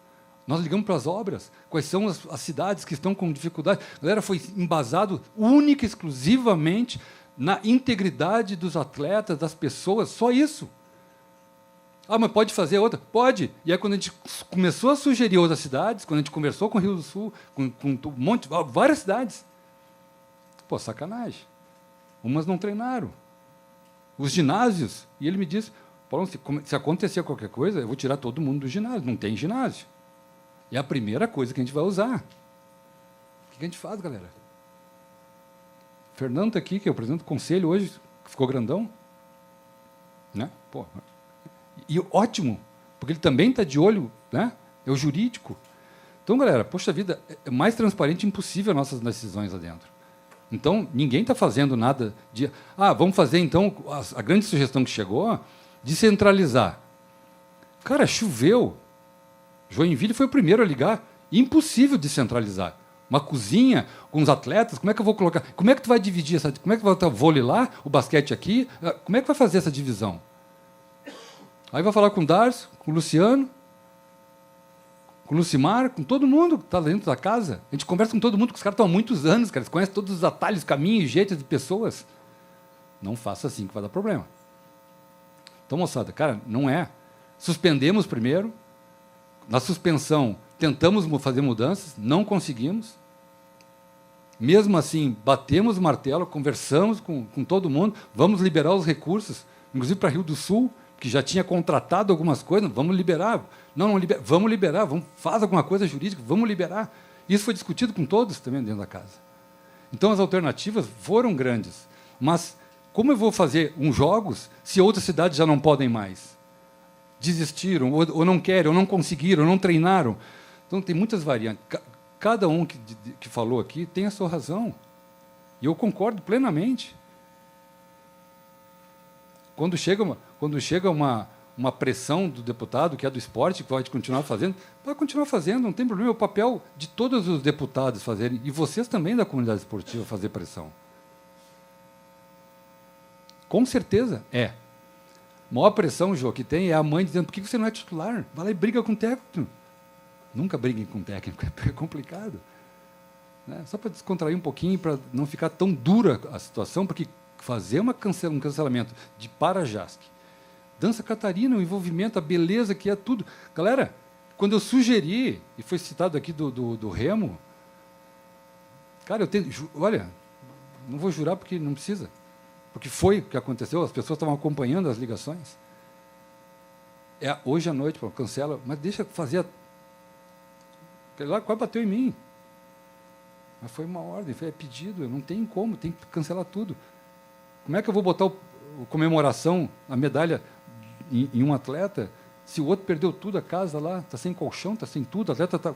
O: Nós ligamos para as obras. Quais são as cidades que estão com dificuldade? A galera foi embasado única e exclusivamente na integridade dos atletas, das pessoas, só isso. Ah, mas pode fazer outra? Pode. E aí, quando a gente começou a sugerir outras cidades, quando a gente conversou com o Rio do Sul, com um monte, várias cidades, pô, sacanagem. Umas não treinaram. Os ginásios, e ele me disse, Paulo, se acontecer qualquer coisa, eu vou tirar todo mundo do ginásio. Não tem ginásio. É a primeira coisa que a gente vai usar. O que a gente faz, galera? Fernando está aqui, que é o presidente do conselho hoje, que ficou grandão. Né? Pô. E ótimo, porque ele também está de olho, né? É o jurídico. Então, galera, poxa vida, é mais transparente impossível as nossas decisões lá dentro. Então, ninguém está fazendo nada de... Ah, vamos fazer, então, a grande sugestão que chegou, de centralizar. Cara, choveu. Joinville foi o primeiro a ligar. Impossível de centralizar. Uma cozinha com os atletas, como é que eu vou colocar? Como é que tu vai dividir essa? Como é que vai botar o vôlei lá, o basquete aqui? Como é que vai fazer essa divisão? Aí vai falar com o Darcio, com o Luciano, com o Lucimar, com todo mundo que está dentro da casa. A gente conversa com todo mundo, porque os caras estão há muitos anos, cara, eles conhecem todos os atalhos, caminhos, jeitos de pessoas. Não faça assim que vai dar problema. Então, moçada, cara, não é. Suspendemos primeiro. Na suspensão, tentamos fazer mudanças, não conseguimos. Mesmo assim, batemos o martelo, conversamos com todo mundo, vamos liberar os recursos, inclusive para Rio do Sul, que já tinha contratado algumas coisas, vamos liberar. Vamos liberar, faz alguma coisa jurídica, vamos liberar. Isso foi discutido com todos também dentro da casa. Então, as alternativas foram grandes. Mas como eu vou fazer uns jogos se outras cidades já não podem mais? Desistiram, ou não querem, ou não conseguiram, ou não treinaram. Então, tem muitas variantes. Cada um que falou aqui tem a sua razão. E eu concordo plenamente. Quando chega uma pressão do deputado, que é do esporte, que pode continuar fazendo, não tem problema. É o papel de todos os deputados fazerem, e vocês também da comunidade esportiva fazer pressão. Com certeza é. A maior pressão, Jô, que tem é a mãe dizendo: por que você não é titular? Vai lá e briga com o técnico. Nunca briguem com o técnico, é complicado. Né? Só para descontrair um pouquinho, para não ficar tão dura a situação, porque fazer um cancelamento de Parajasc, Dança Catarina, o envolvimento, a beleza que é tudo. Galera, quando eu sugeri, e foi citado aqui do Remo, cara, olha, não vou jurar porque não precisa, porque foi o que aconteceu, as pessoas estavam acompanhando as ligações. Hoje à noite, pô, cancela, mas deixa fazer. Lá quase bateu em mim. Mas foi uma ordem, foi pedido, não tem como, tem que cancelar tudo. Como é que eu vou botar a comemoração, a medalha em um atleta, se o outro perdeu tudo, a casa lá, está sem colchão, está sem tudo, o atleta está...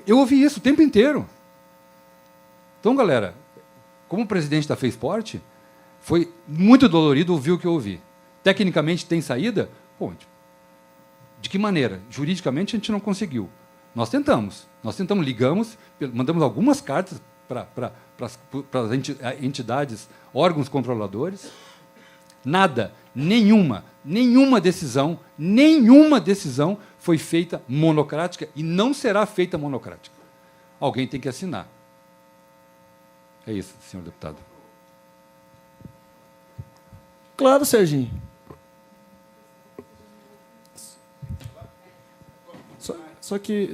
O: Eu ouvi isso o tempo inteiro. Então, galera, como presidente da FESPORT, foi muito dolorido ouvir o que eu ouvi. Tecnicamente tem saída? Pô, de que maneira? Juridicamente a gente não conseguiu. Nós tentamos, ligamos, mandamos algumas cartas para as entidades, órgãos controladores. Nada, nenhuma decisão foi feita monocrática e não será feita monocrática. Alguém tem que assinar. É isso, senhor deputado.
B: Claro, Serginho. Só que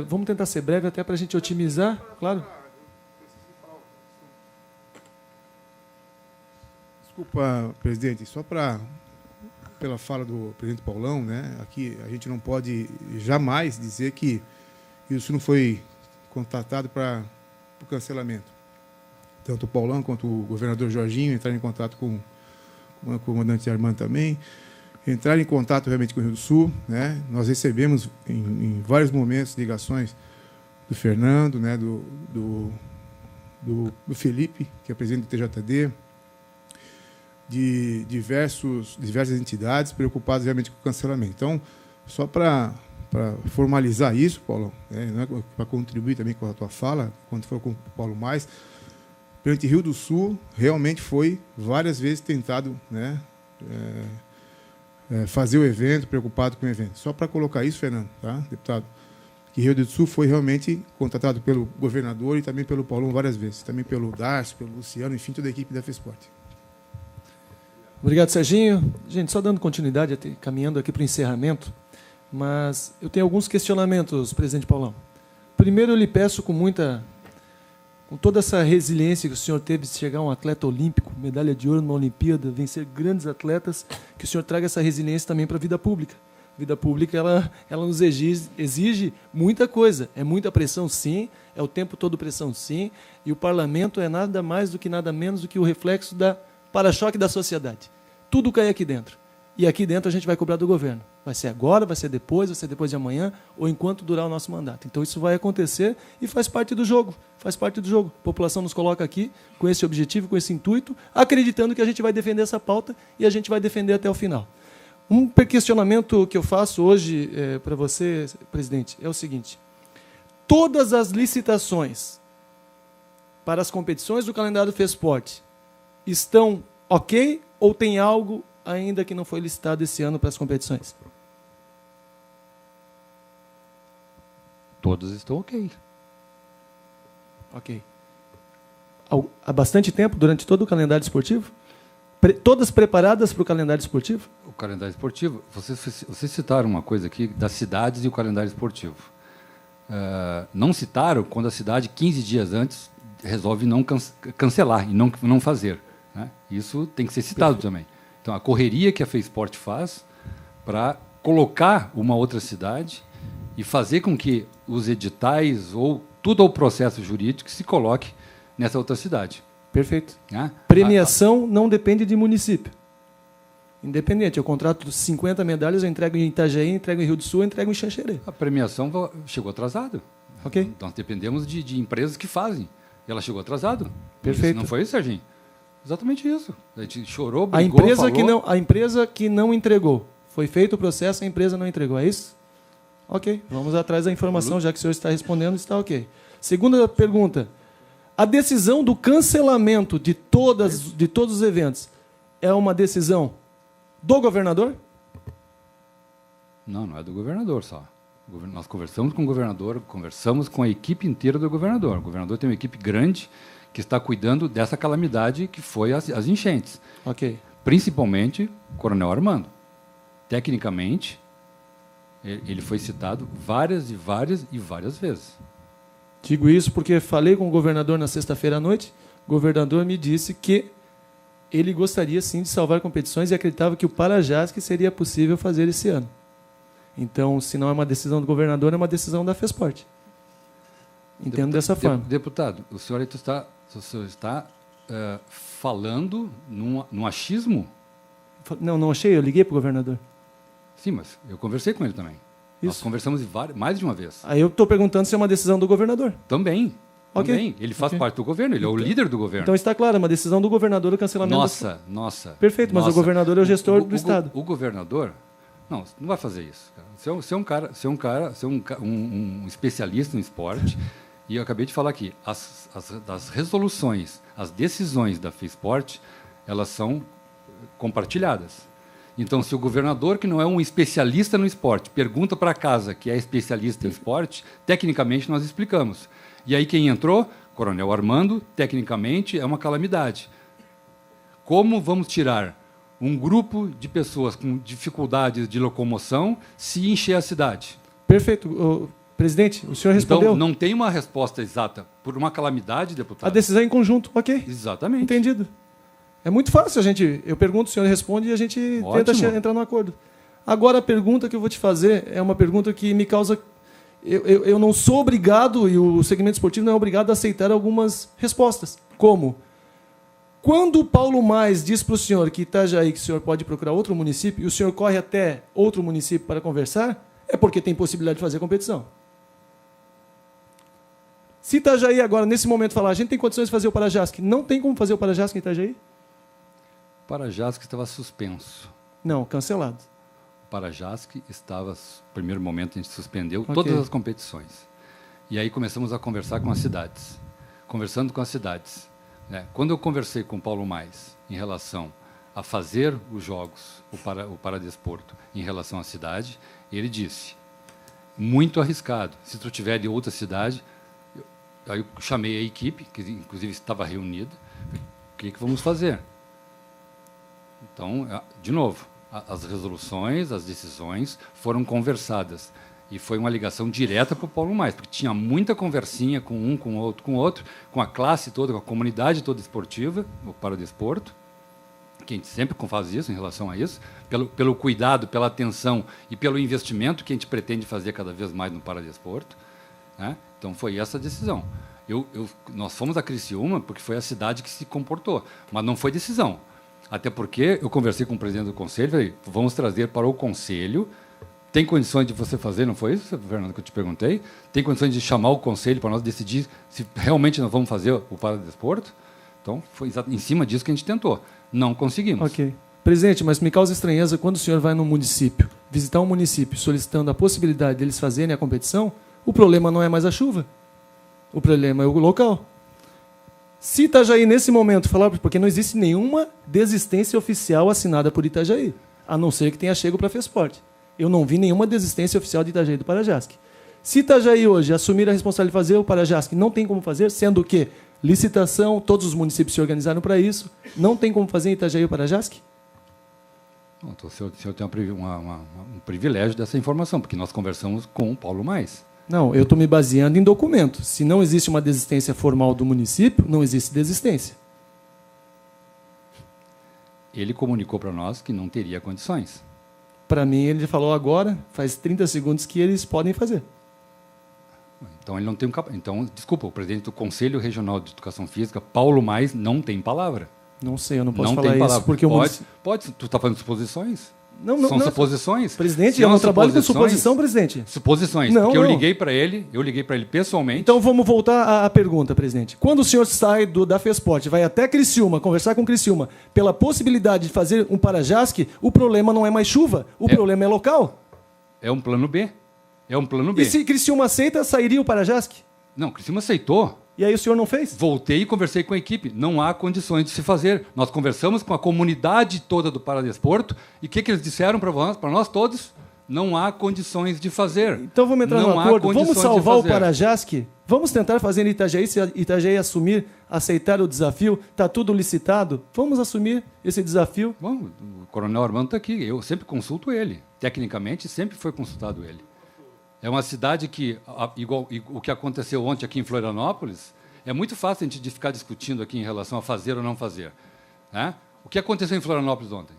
B: vamos tentar ser breve até para a gente otimizar, claro.
L: Desculpa, presidente, só pela fala do presidente Paulão, né? Aqui a gente não pode jamais dizer que isso não foi contatado para o cancelamento. Tanto o Paulão quanto o governador Jorginho entraram em contato com o comandante Armando também. Entraram em contato realmente com o Rio do Sul, né? Nós recebemos em vários momentos ligações do Fernando, né? do Felipe, que é presidente do TJD, de diversas entidades preocupadas realmente com o cancelamento. Então, só para formalizar isso, Paulo, né? Para contribuir também com a tua fala, quando for com o Paulo Mais, perante Rio do Sul, realmente foi várias vezes tentado, né? Fazer o evento, preocupado com o evento. Só para colocar isso, Fernando, tá, deputado, que Rio do Sul foi realmente contratado pelo governador e também pelo Paulão várias vezes, também pelo Darcy, pelo Luciano, enfim, toda a equipe da FESPORT.
B: Obrigado, Serginho. Gente, só dando continuidade, caminhando aqui para o encerramento, mas eu tenho alguns questionamentos, presidente Paulão. Primeiro, eu lhe peço com toda essa resiliência que o senhor teve de chegar a um atleta olímpico, medalha de ouro numa Olimpíada, vencer grandes atletas, que o senhor traga essa resiliência também para a vida pública. A vida pública, ela nos exige muita coisa. É muita pressão, sim. É o tempo todo pressão, sim. E o parlamento é nada mais do que nada menos do que o reflexo da para-choque da sociedade. Tudo cai aqui dentro. E aqui dentro a gente vai cobrar do governo. Vai ser agora, vai ser depois de amanhã, ou enquanto durar o nosso mandato. Então isso vai acontecer e faz parte do jogo. Faz parte do jogo. A população nos coloca aqui com esse objetivo, com esse intuito, acreditando que a gente vai defender essa pauta e a gente vai defender até o final. Um questionamento que eu faço hoje para você, presidente, é o seguinte. Todas as licitações para as competições do calendário FESPORT estão ok ou tem algo ainda que não foi licitado esse ano para as competições?
O: Todas estão ok.
B: Ok. Há bastante tempo, durante todo o calendário esportivo? Todas preparadas para o calendário esportivo?
O: O calendário esportivo, vocês citaram uma coisa aqui das cidades e o calendário esportivo. Não citaram quando a cidade, 15 dias antes, resolve não cancelar e não fazer. Né? Isso tem que ser citado também. Então, a correria que a FESPORT faz para colocar uma outra cidade e fazer com que os editais ou todo o processo jurídico se coloque nessa outra cidade.
B: Perfeito.
O: Né?
B: Premiação não depende de município. Independente, eu contrato 50 medalhas, eu entrego em Itajaí, entrego em Rio do Sul, eu entrego em Xanxerê.
O: A premiação chegou atrasada.
B: Ok.
O: Nós dependemos de empresas que fazem. E ela chegou atrasada.
B: Perfeito.
O: Não foi isso, Serginho? Exatamente isso. A gente chorou,
B: brigou, a empresa que não entregou. Foi feito o processo, a empresa não entregou. É isso? Ok. Vamos atrás da informação, já que o senhor está respondendo, está ok. Segunda pergunta. A decisão do cancelamento de todos os eventos é uma decisão do governador?
O: Não é do governador só. Nós conversamos com o governador, conversamos com a equipe inteira do governador. O governador tem uma equipe grande que está cuidando dessa calamidade que foi as enchentes.
B: Ok.
O: Principalmente o Coronel Armando. Tecnicamente, ele foi citado várias vezes.
B: Digo isso porque falei com o governador na sexta-feira à noite. O governador me disse que ele gostaria sim de salvar competições e acreditava que o Parajasque seria possível fazer esse ano. Então, se não é uma decisão do governador, é uma decisão da FESPORT. Entendo dessa forma.
O: Deputado, o senhor está falando num achismo?
B: Não achei, eu liguei para o governador.
O: Sim, mas eu conversei com ele também. Isso. Nós conversamos mais de uma vez.
B: Aí eu estou perguntando se é uma decisão do governador.
O: Também.
B: Okay.
O: Também. Ele faz parte do governo, ele é o líder do governo.
B: Então está claro, é uma decisão do governador o cancelamento.
O: Nossa.
B: Perfeito, mas o governador é o gestor do Estado.
O: O governador... Não vai fazer isso. Você é um especialista no esporte, e eu acabei de falar aqui, as resoluções, as decisões da FESPORT, elas são compartilhadas. Então, se o governador, que não é um especialista no esporte, pergunta para a casa que é especialista em esporte, tecnicamente nós explicamos. E aí quem entrou? Coronel Armando, tecnicamente é uma calamidade. Como vamos tirar um grupo de pessoas com dificuldades de locomoção se encher a cidade?
B: Perfeito. Presidente, o senhor respondeu.
O: Então, não tem uma resposta exata por uma calamidade, deputado?
B: A decisão é em conjunto, ok.
O: Exatamente.
B: Entendido. É muito fácil, eu pergunto, o senhor responde e a gente tenta entrar no acordo. Agora, a pergunta que eu vou te fazer é uma pergunta que me causa... Eu não sou obrigado, e o segmento esportivo não é obrigado a aceitar algumas respostas. Como? Quando o Paulo Mais diz para o senhor que Itajaí, que o senhor pode procurar outro município, e o senhor corre até outro município para conversar, é porque tem possibilidade de fazer competição. Se Itajaí agora, nesse momento, falar, a gente tem condições de fazer o Parajasque, não tem como fazer o Parajasque em Itajaí?
O: O Parajasque estava suspenso.
B: Não, cancelado.
O: O Parajasque estava, no primeiro momento, a gente suspendeu todas as competições. E aí começamos a conversar com as cidades. Conversando com as cidades. Quando eu conversei com o Paulo Mais em relação a fazer os jogos, o Paradesporto, em relação à cidade, ele disse, muito arriscado. Se tu tiver de outra cidade... Aí eu chamei a equipe, que inclusive estava reunida, o que vamos fazer? Então, de novo, as resoluções, as decisões foram conversadas. E foi uma ligação direta para o Paulo Mais, porque tinha muita conversinha com um, com outro, com a classe toda, com a comunidade toda esportiva, o Paradesporto, que a gente sempre faz isso em relação a isso, pelo cuidado, pela atenção e pelo investimento que a gente pretende fazer cada vez mais no Paradesporto. Né? Então, foi essa a decisão. Nós fomos a Criciúma porque foi a cidade que se comportou, mas não foi decisão. Até porque eu conversei com o presidente do conselho, falei, vamos trazer para o conselho, tem condições de você fazer, não foi isso, Fernando, que eu te perguntei? Tem condições de chamar o conselho para nós decidir se realmente nós vamos fazer o Paradesporto? Então, foi em cima disso que a gente tentou. Não conseguimos.
B: Ok. Presidente, mas me causa estranheza quando o senhor vai num município, visitar um município solicitando a possibilidade deles fazerem a competição, o problema não é mais a chuva. O problema é o local. Se Itajaí, nesse momento, falar... Porque não existe nenhuma desistência oficial assinada por Itajaí, a não ser que tenha chego para a FESPORT. Eu não vi nenhuma desistência oficial de Itajaí do Parajasque. Se Itajaí hoje assumir a responsabilidade de fazer o Parajasque, não tem como fazer, sendo que licitação, todos os municípios se organizaram para isso. Não tem como fazer em Itajaí ou Parajasque?
O: Então, o senhor tem um privilégio dessa informação, porque nós conversamos com o Paulo Mais.
B: Não, eu estou me baseando em documento. Se não existe uma desistência formal do município, não existe desistência.
O: Ele comunicou para nós que não teria condições.
B: Para mim, ele falou agora, faz 30 segundos, que eles podem fazer.
O: Então, ele não tem Então, desculpa, o presidente do Conselho Regional de Educação Física, Paulo Mais, não tem palavra.
B: Não sei, eu não posso
O: não
B: falar
O: tem
B: isso. Porque
O: pode, tu está fazendo suposições?
B: Não,
O: São suposições?
B: Presidente, eu não trabalho com suposição, presidente.
O: Suposições,
B: não,
O: porque
B: não.
O: eu liguei para ele pessoalmente.
B: Então vamos voltar à pergunta, presidente. Quando o senhor sai da FESPORT, vai até Criciúma, conversar com Criciúma, pela possibilidade de fazer um Parajasque, o problema não é mais chuva, o problema é local.
O: É um plano B. É um plano B.
B: E se Criciúma aceita, sairia o Parajasque?
O: Não, Criciúma aceitou.
B: E aí o senhor não fez?
O: Voltei e conversei com a equipe. Não há condições de se fazer. Nós conversamos com a comunidade toda do Paradesporto e o que eles disseram para nós todos? Não há condições de fazer.
B: Então vamos entrar no acordo. Vamos salvar o Parajasque? Vamos tentar fazer em Itajaí, se Itajaí assumir, aceitar o desafio, está tudo licitado, vamos assumir esse desafio?
O: Bom, o Coronel Armando está aqui, eu sempre consulto ele. Tecnicamente, sempre foi consultado ele. É uma cidade que, igual o que aconteceu ontem aqui em Florianópolis, é muito fácil a gente ficar discutindo aqui em relação a fazer ou não fazer. Né? O que aconteceu em Florianópolis ontem?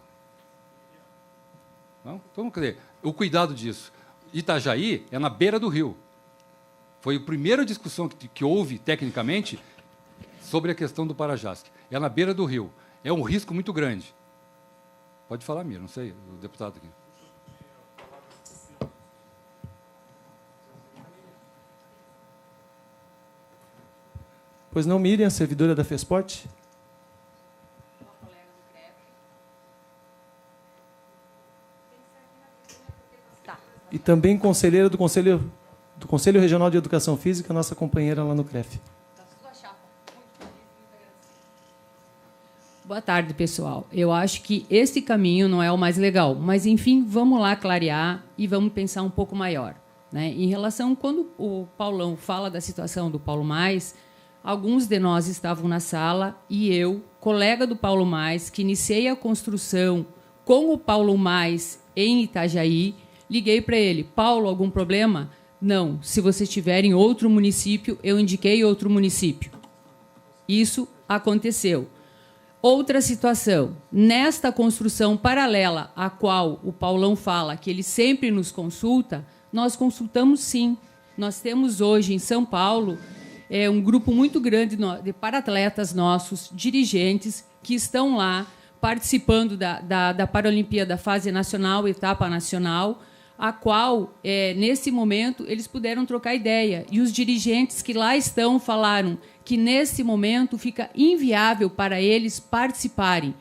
O: Não? Então, quer dizer, o cuidado disso. Itajaí é na beira do rio. Foi a primeira discussão que houve, tecnicamente, sobre a questão do Parajasque. É na beira do rio. É um risco muito grande. Pode falar, Mira, não sei, o deputado aqui.
B: Pois não, Miriam, servidora da FESPORT? E também conselheira do Conselho Regional de Educação Física, nossa companheira lá no CREF.
P: Boa tarde, pessoal. Eu acho que esse caminho não é o mais legal, mas, enfim, vamos lá clarear e vamos pensar um pouco maior. Né? Em relação, quando o Paulão fala da situação do Paulo Mais, alguns de nós estavam na sala e eu, colega do Paulo Mais, que iniciei a construção com o Paulo Mais em Itajaí, liguei para ele: Paulo, algum problema? Não. Se você estiver em outro município, eu indiquei outro município. Isso aconteceu. Outra situação, nesta construção paralela à qual o Paulão fala que ele sempre nos consulta, nós consultamos sim. Nós temos hoje em São Paulo um grupo muito grande de paratletas nossos, dirigentes, que estão lá participando da Paralimpíada Fase Nacional, Etapa Nacional, a qual, nesse momento, eles puderam trocar ideia. E os dirigentes que lá estão falaram que, nesse momento, fica inviável para eles participarem,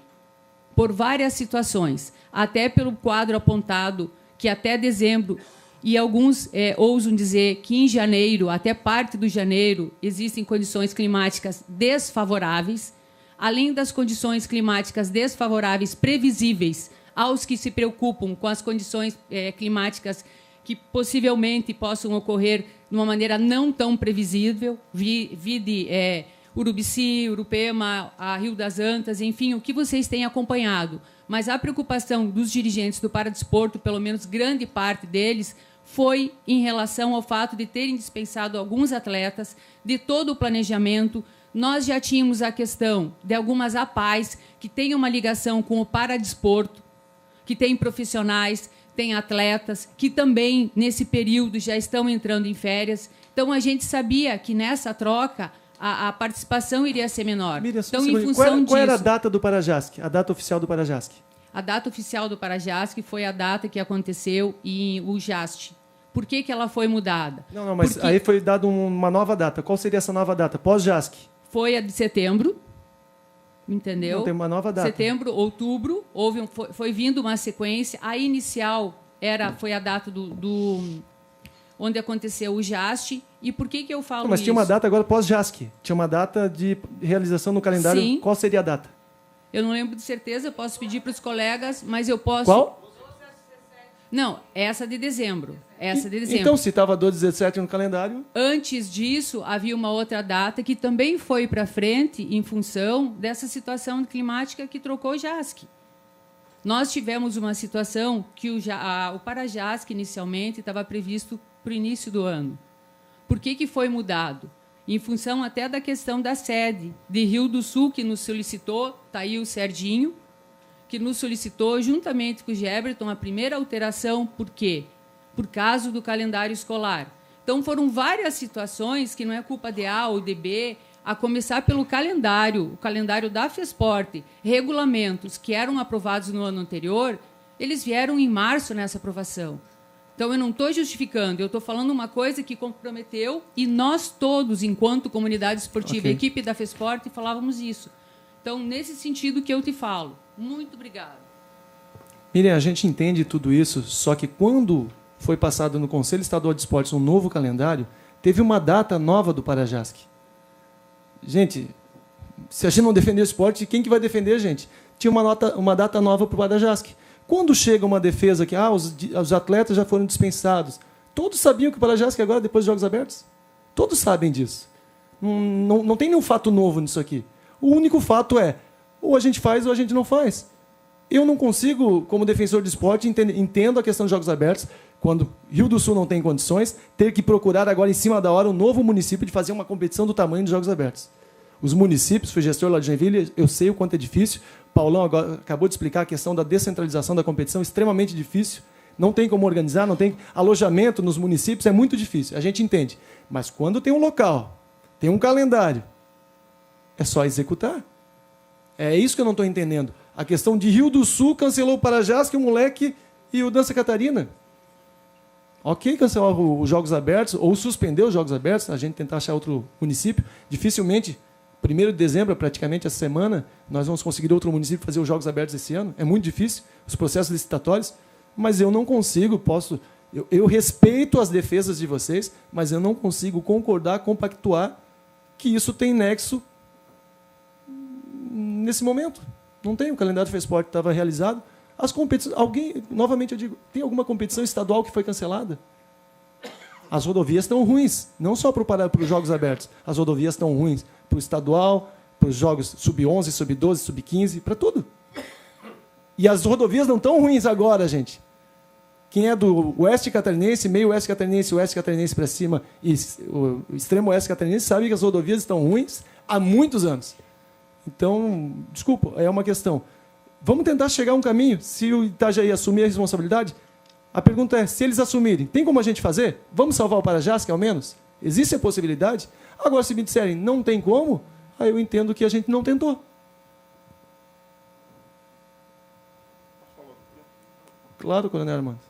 P: por várias situações, até pelo quadro apontado, que até dezembro, e alguns ousam dizer que em janeiro, até parte do janeiro, existem condições climáticas desfavoráveis, além das condições climáticas desfavoráveis previsíveis aos que se preocupam com as condições climáticas que possivelmente possam ocorrer de uma maneira não tão previsível, vide Urubici, Urupema, a Rio das Antas, enfim, o que vocês têm acompanhado. Mas a preocupação dos dirigentes do Paradesporto, pelo menos grande parte deles, foi em relação ao fato de terem dispensado alguns atletas de todo o planejamento. Nós já tínhamos a questão de algumas APAES que têm uma ligação com o Paradesporto, que têm profissionais, têm atletas, que também, nesse período, já estão entrando em férias. Então, a gente sabia que, nessa troca, a participação iria ser menor.
B: Miriam,
P: então, em função disso...
B: Qual era a data do Parajasque? A data oficial do Parajasque?
P: A data oficial do Parajasque foi a data que aconteceu em Ujast. Por que ela foi mudada?
B: Não, mas aí foi dada uma nova data. Qual seria essa nova data? Pós-JASC?
P: Foi a de setembro. Entendeu?
B: Não, tem uma nova data.
P: Setembro, outubro, foi vindo uma sequência. A inicial foi a data onde aconteceu o JAST. E por que eu falo isso?
B: Mas tinha uma data agora pós-JASC. Tinha uma data de realização no calendário.
P: Sim.
B: Qual seria a data?
P: Eu não lembro de certeza, eu posso pedir para os colegas, mas eu posso...
B: Qual?
P: Não, essa de dezembro. Essa de dezembro.
B: Então, se estava 12/17 no calendário...
P: Antes disso, havia uma outra data que também foi para frente em função dessa situação climática que trocou o JASC. Nós tivemos uma situação que o Parajasc, inicialmente, estava previsto para o início do ano. Por que foi mudado? Em função até da questão da sede de Rio do Sul, que nos solicitou, está aí o Serginho, que nos solicitou, juntamente com o Geberton, a primeira alteração. Por quê? Por causa do calendário escolar. Então, foram várias situações, que não é culpa de A ou de B, a começar pelo calendário, o calendário da FESPORT, regulamentos que eram aprovados no ano anterior, eles vieram em março nessa aprovação. Então, eu não estou justificando, eu estou falando uma coisa que comprometeu, e nós todos, enquanto comunidade esportiva, equipe da FESPORT, falávamos isso. Então, nesse sentido que eu te falo. Muito obrigada.
B: Miriam, a gente entende tudo isso, só que quando foi passado no Conselho Estadual de Esportes um novo calendário, teve uma data nova do Parajasc. Gente, se a gente não defender o esporte, quem que vai defender, gente? Tinha uma data nova para o Parajasc. Quando chega uma defesa que os atletas já foram dispensados, todos sabiam que o Parajasc agora, depois dos Jogos Abertos? Todos sabem disso. Não tem nenhum fato novo nisso aqui. O único fato é, ou a gente faz ou a gente não faz. Eu não consigo, como defensor de esporte, entendo a questão dos Jogos Abertos, quando Rio do Sul não tem condições, ter que procurar agora, em cima da hora, um novo município de fazer uma competição do tamanho dos Jogos Abertos. Os municípios, fui gestor lá de Joinville, eu sei o quanto é difícil. Paulão agora acabou de explicar a questão da descentralização da competição, extremamente difícil. Não tem como organizar, não tem alojamento nos municípios, é muito difícil, a gente entende. Mas quando tem um local, tem um calendário, é só executar. É isso que eu não estou entendendo. A questão de Rio do Sul cancelou o Parajasc, o Moleque e o Dança Catarina. Ok, cancelar os Jogos Abertos, ou suspender os Jogos Abertos, a gente tentar achar outro município. Dificilmente, 1º de dezembro, praticamente essa semana, nós vamos conseguir outro município fazer os Jogos Abertos esse ano. É muito difícil, os processos licitatórios, mas eu não consigo, eu respeito as defesas de vocês, mas eu não consigo concordar, compactuar que isso tem nexo nesse momento. Não tem, o calendário do FESPORT estava realizado. As competições, novamente eu digo, tem alguma competição estadual que foi cancelada? As rodovias estão ruins, não só para os Jogos Abertos. As rodovias estão ruins para o estadual, para os Jogos Sub-11, Sub-12, Sub-15, para tudo. E as rodovias não estão ruins agora, gente. Quem é do oeste catarinense, meio oeste catarinense para cima, e o extremo oeste catarinense, sabe que as rodovias estão ruins há muitos anos. Então, desculpa, é uma questão. Vamos tentar chegar a um caminho. Se o Itajaí assumir a responsabilidade, a pergunta é, se eles assumirem, tem como a gente fazer? Vamos salvar o Parajasc, ao menos? Existe a possibilidade? Agora, se me disserem, não tem como, aí eu entendo que a gente não tentou. Claro, Coronel Armando.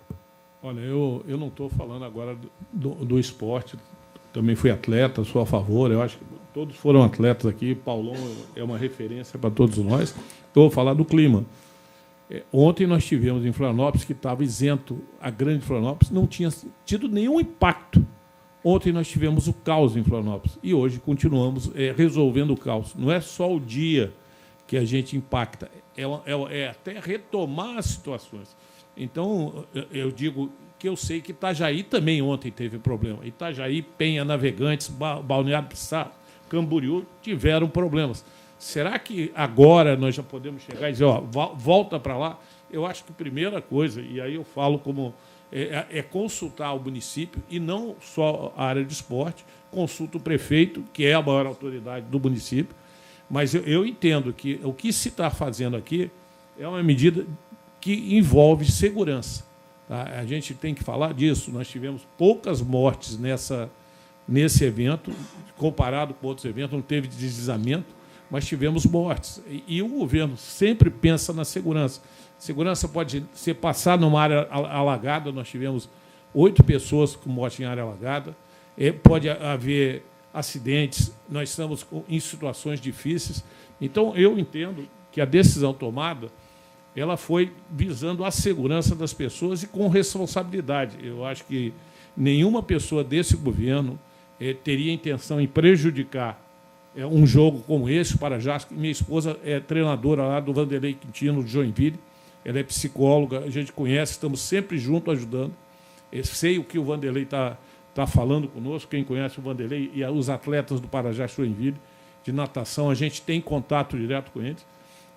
F: Olha, eu não estou falando agora do esporte, também fui atleta, sou a favor, eu acho que todos foram atletas aqui, Paulão é uma referência para todos nós. Vou falar do clima. Ontem nós tivemos em Florianópolis, que estava isento, a grande Florianópolis, não tinha tido nenhum impacto. Ontem nós tivemos o caos em Florianópolis e hoje continuamos resolvendo o caos. Não é só o dia que a gente impacta, é até retomar as situações. Então, eu digo que eu sei que Itajaí também ontem teve problema. Itajaí, Penha, Navegantes, Balneário Pissarra, Camboriú tiveram problemas. Será que agora nós já podemos chegar e dizer, ó, volta para lá? Eu acho que a primeira coisa, e aí eu falo como consultar o município, e não só a área de esporte, consulta o prefeito, que é a maior autoridade do município, mas eu entendo que o que se está fazendo aqui é uma medida que envolve segurança. Tá? A gente tem que falar disso. Nós tivemos poucas mortes nesse evento, comparado com outros eventos, não teve deslizamento, mas tivemos mortes. E o governo sempre pensa na segurança. Segurança pode ser passar numa área alagada, nós tivemos 8 pessoas com morte em área alagada, pode haver acidentes, nós estamos em situações difíceis. Então, eu entendo que a decisão tomada ela foi visando a segurança das pessoas e com responsabilidade. Eu acho que nenhuma pessoa desse governo teria intenção em prejudicar um jogo como esse, para Parajasc. Minha esposa é treinadora lá do Vanderlei Quintino, de Joinville, ela é psicóloga, a gente conhece, estamos sempre juntos ajudando. Eu sei o que o Vanderlei está falando conosco, quem conhece o Vanderlei e os atletas do Parajás Joinville, de natação, a gente tem contato direto com eles.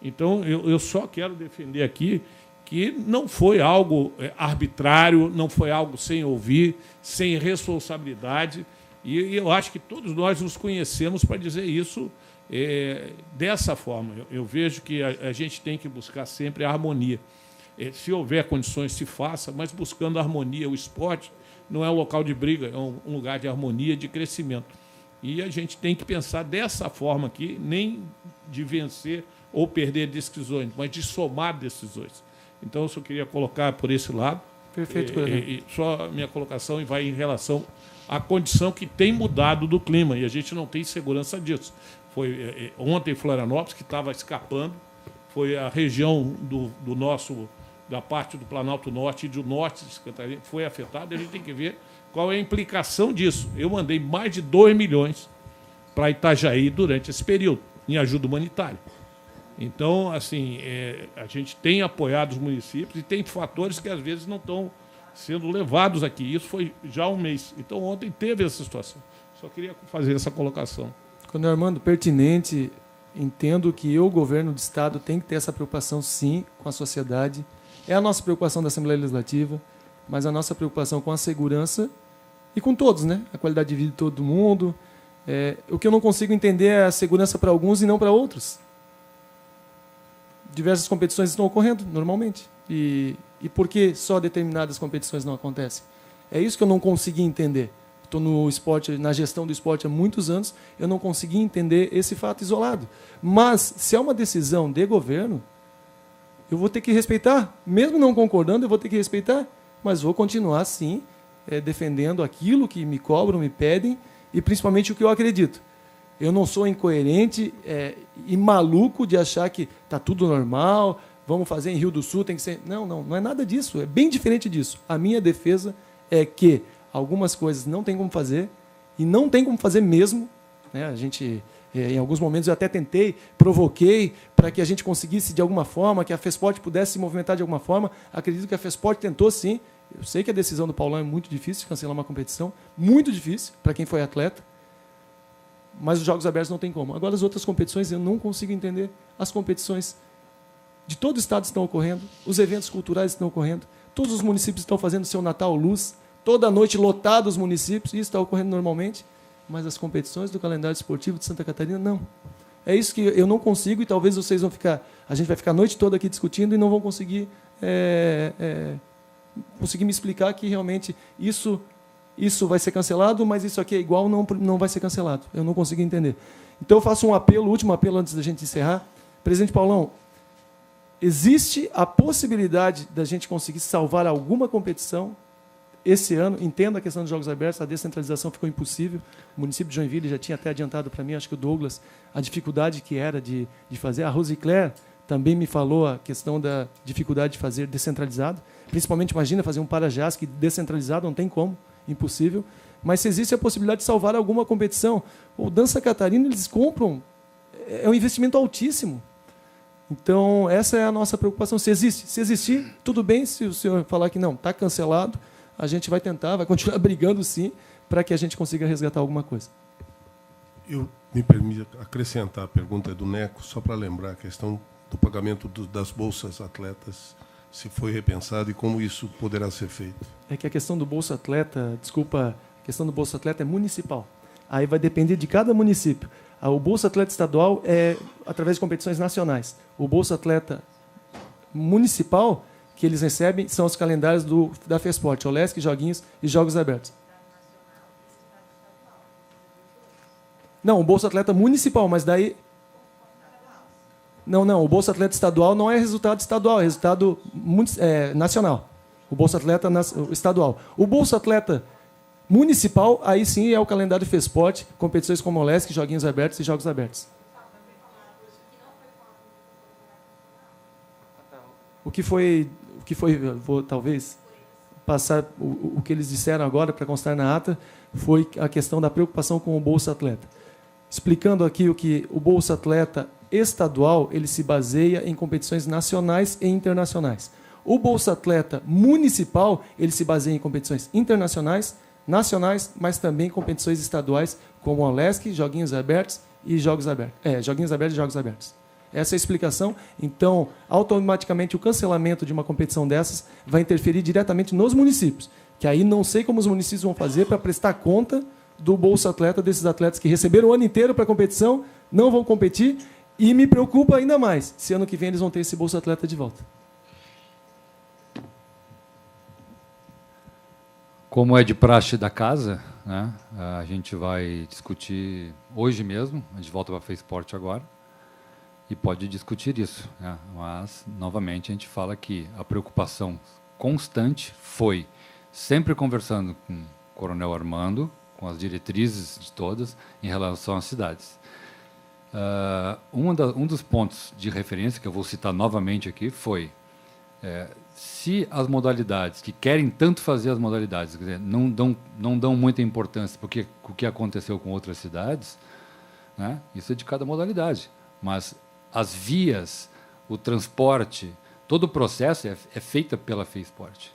F: Então, eu só quero defender aqui que não foi algo arbitrário, não foi algo sem ouvir, sem responsabilidade, e eu acho que todos nós nos conhecemos para dizer isso dessa forma. Eu vejo que a gente tem que buscar sempre a harmonia. Se houver condições, se faça, mas buscando a harmonia. O esporte não é um local de briga, é um lugar de harmonia, de crescimento. E a gente tem que pensar dessa forma aqui, nem de vencer ou perder decisões, mas de somar decisões. Então, eu só queria colocar por esse lado.
B: Perfeito,
F: só a minha colocação vai em relação à condição que tem mudado do clima, e a gente não tem segurança disso. Foi ontem em Florianópolis, que estava escapando, foi a região da parte do Planalto Norte e do norte de Santa Catarina, foi afetada, e a gente tem que ver qual é a implicação disso. Eu mandei mais de 2 milhões para Itajaí durante esse período, em ajuda humanitária. Então, assim, a gente tem apoiado os municípios e tem fatores que, às vezes, não estão sendo levados aqui. Isso foi já há um mês. Então, ontem teve essa situação. Só queria fazer essa colocação.
B: Quando Armando, pertinente, entendo que o governo do Estado tem que ter essa preocupação, sim, com a sociedade. É a nossa preocupação da Assembleia Legislativa, mas a nossa preocupação com a segurança e com todos, né? A qualidade de vida de todo mundo. O que eu não consigo entender é a segurança para alguns e não para outros. Diversas competições estão ocorrendo normalmente. E por que só determinadas competições não acontecem? É isso que eu não consegui entender. Estou no esporte, na gestão do esporte há muitos anos, eu não consegui entender esse fato isolado. Mas, se é uma decisão de governo, eu vou ter que respeitar. Mesmo não concordando, eu vou ter que respeitar. Mas vou continuar, sim, defendendo aquilo que me cobram, me pedem, e principalmente o que eu acredito. Eu não sou incoerente e maluco de achar que está tudo normal, vamos fazer em Rio do Sul, tem que ser... Não é nada disso, é bem diferente disso. A minha defesa é que algumas coisas não tem como fazer, e não tem como fazer mesmo. Né? A gente, em alguns momentos, eu até tentei, provoquei para que a gente conseguisse, de alguma forma, que a FESPORT pudesse se movimentar de alguma forma. Acredito que a FESPORT tentou, sim. Eu sei que a decisão do Paulão é muito difícil, de cancelar uma competição, muito difícil para quem foi atleta, mas os Jogos Abertos não tem como. Agora, as outras competições, eu não consigo entender. As competições de todo o estado estão ocorrendo, os eventos culturais estão ocorrendo, todos os municípios estão fazendo seu Natal Luz, toda noite lotado os municípios, isso está ocorrendo normalmente, mas as competições do calendário esportivo de Santa Catarina, não. É isso que eu não consigo, e talvez vocês vão ficar... A gente vai ficar a noite toda aqui discutindo e não vão conseguir me explicar que realmente isso vai ser cancelado, mas isso aqui é igual, não vai ser cancelado. Eu não consigo entender. Então, eu faço um apelo, último apelo antes da gente encerrar. Presidente Paulão, existe a possibilidade da gente conseguir salvar alguma competição esse ano? Entendo a questão dos Jogos Abertos, a descentralização ficou impossível. O município de Joinville já tinha até adiantado para mim, acho que o Douglas, a dificuldade que era de fazer. A Rosicler também me falou a questão da dificuldade de fazer descentralizado. Principalmente, imagina, fazer um Parajás que descentralizado, não tem como. Impossível, mas se existe a possibilidade de salvar alguma competição, o Dança Catarina, eles compram, é um investimento altíssimo. Então, essa é a nossa preocupação. Se existir, tudo bem. Se o senhor falar que não, está cancelado, a gente vai tentar, vai continuar brigando, sim, para que a gente consiga resgatar alguma coisa.
D: Eu me permito acrescentar a pergunta do Neco, só para lembrar a questão do pagamento das bolsas atletas, se foi repensado e como isso poderá ser feito.
B: É que a questão do Bolsa Atleta, a questão do Bolsa Atleta é municipal. Aí vai depender de cada município. O Bolsa Atleta estadual é através de competições nacionais. O Bolsa Atleta municipal, que eles recebem, são os calendários da FESPORT, OLESC, Joguinhos e Jogos Abertos. Não, o Bolsa Atleta municipal, mas daí... Não, o Bolsa Atleta estadual não é resultado estadual, é resultado nacional. O Bolsa Atleta estadual. O Bolsa Atleta municipal, aí sim é o calendário FESPORT, competições como OLESC, Joguinhos Abertos e Jogos Abertos. O que foi vou talvez passar o que eles disseram agora para constar na ata, foi a questão da preocupação com o Bolsa Atleta. Explicando aqui o que o Bolsa Atleta estadual ele se baseia em competições nacionais e internacionais. O Bolsa Atleta municipal ele se baseia em competições internacionais, nacionais, mas também competições estaduais, como o Olesc, Joguinhos Abertos e Jogos Abertos. Joguinhos Abertos e Jogos Abertos. Essa é a explicação. Então, automaticamente, o cancelamento de uma competição dessas vai interferir diretamente nos municípios, que aí não sei como os municípios vão fazer para prestar conta do Bolsa Atleta desses atletas que receberam o ano inteiro para a competição, não vão competir, e me preocupa ainda mais se ano que vem eles vão ter esse Bolsa Atleta de volta.
O: Como é de praxe da casa, né, a gente vai discutir hoje mesmo, a gente volta para a FESPORT agora, e pode discutir isso. Né, mas, novamente, a gente fala que a preocupação constante foi sempre conversando com o Coronel Armando, com as diretrizes de todas, em relação às cidades. Um dos pontos de referência, que eu vou citar novamente aqui, foi se as modalidades, que querem tanto fazer as modalidades, quer dizer, não dão muita importância porque o que aconteceu com outras cidades, né, isso é de cada modalidade. Mas as vias, o transporte, todo o processo é feito pela FESPORT.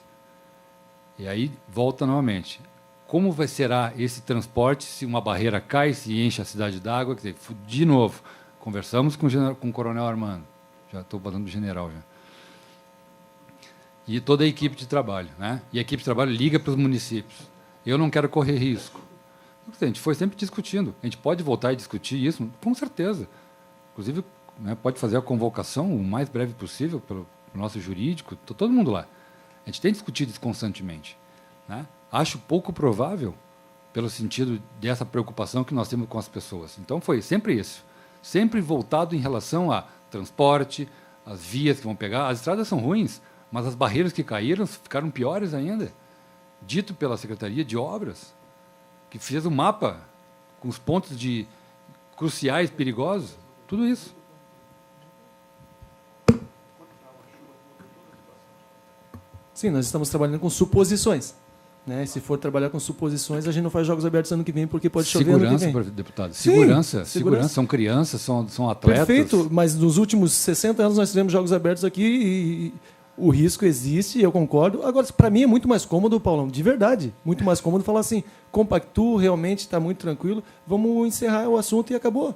O: E aí, volta novamente. Como será esse transporte se uma barreira cai, se enche a cidade d'água? Quer dizer, de novo, conversamos com o Coronel Armando. Já estou falando do general. Já. E toda a equipe de trabalho. Né? E a equipe de trabalho liga para os municípios. Eu não quero correr risco. A gente foi sempre discutindo. A gente pode voltar e discutir isso? Com certeza. Inclusive, né, pode fazer a convocação o mais breve possível pelo nosso jurídico. Todo mundo lá. A gente tem discutido isso constantemente. Né? Acho pouco provável, pelo sentido dessa preocupação que nós temos com as pessoas. Então, foi sempre isso. Sempre voltado em relação a transporte, as vias que vão pegar. As estradas são ruins, mas as barreiras que caíram ficaram piores ainda. Dito pela Secretaria de Obras, que fez um mapa com os pontos cruciais, perigosos, tudo isso.
B: Sim, nós estamos trabalhando com suposições. Né? Se for trabalhar com suposições, a gente não faz Jogos Abertos ano que vem, porque pode chover ano que vem.
O: Deputado.
B: Sim,
O: segurança. São crianças, são atletas.
B: Perfeito, mas nos últimos 60 anos nós tivemos Jogos Abertos aqui e o risco existe, eu concordo. Agora, para mim é muito mais cômodo, Paulão, de verdade, muito mais cômodo falar assim, compactu, realmente está muito tranquilo, vamos encerrar o assunto e acabou.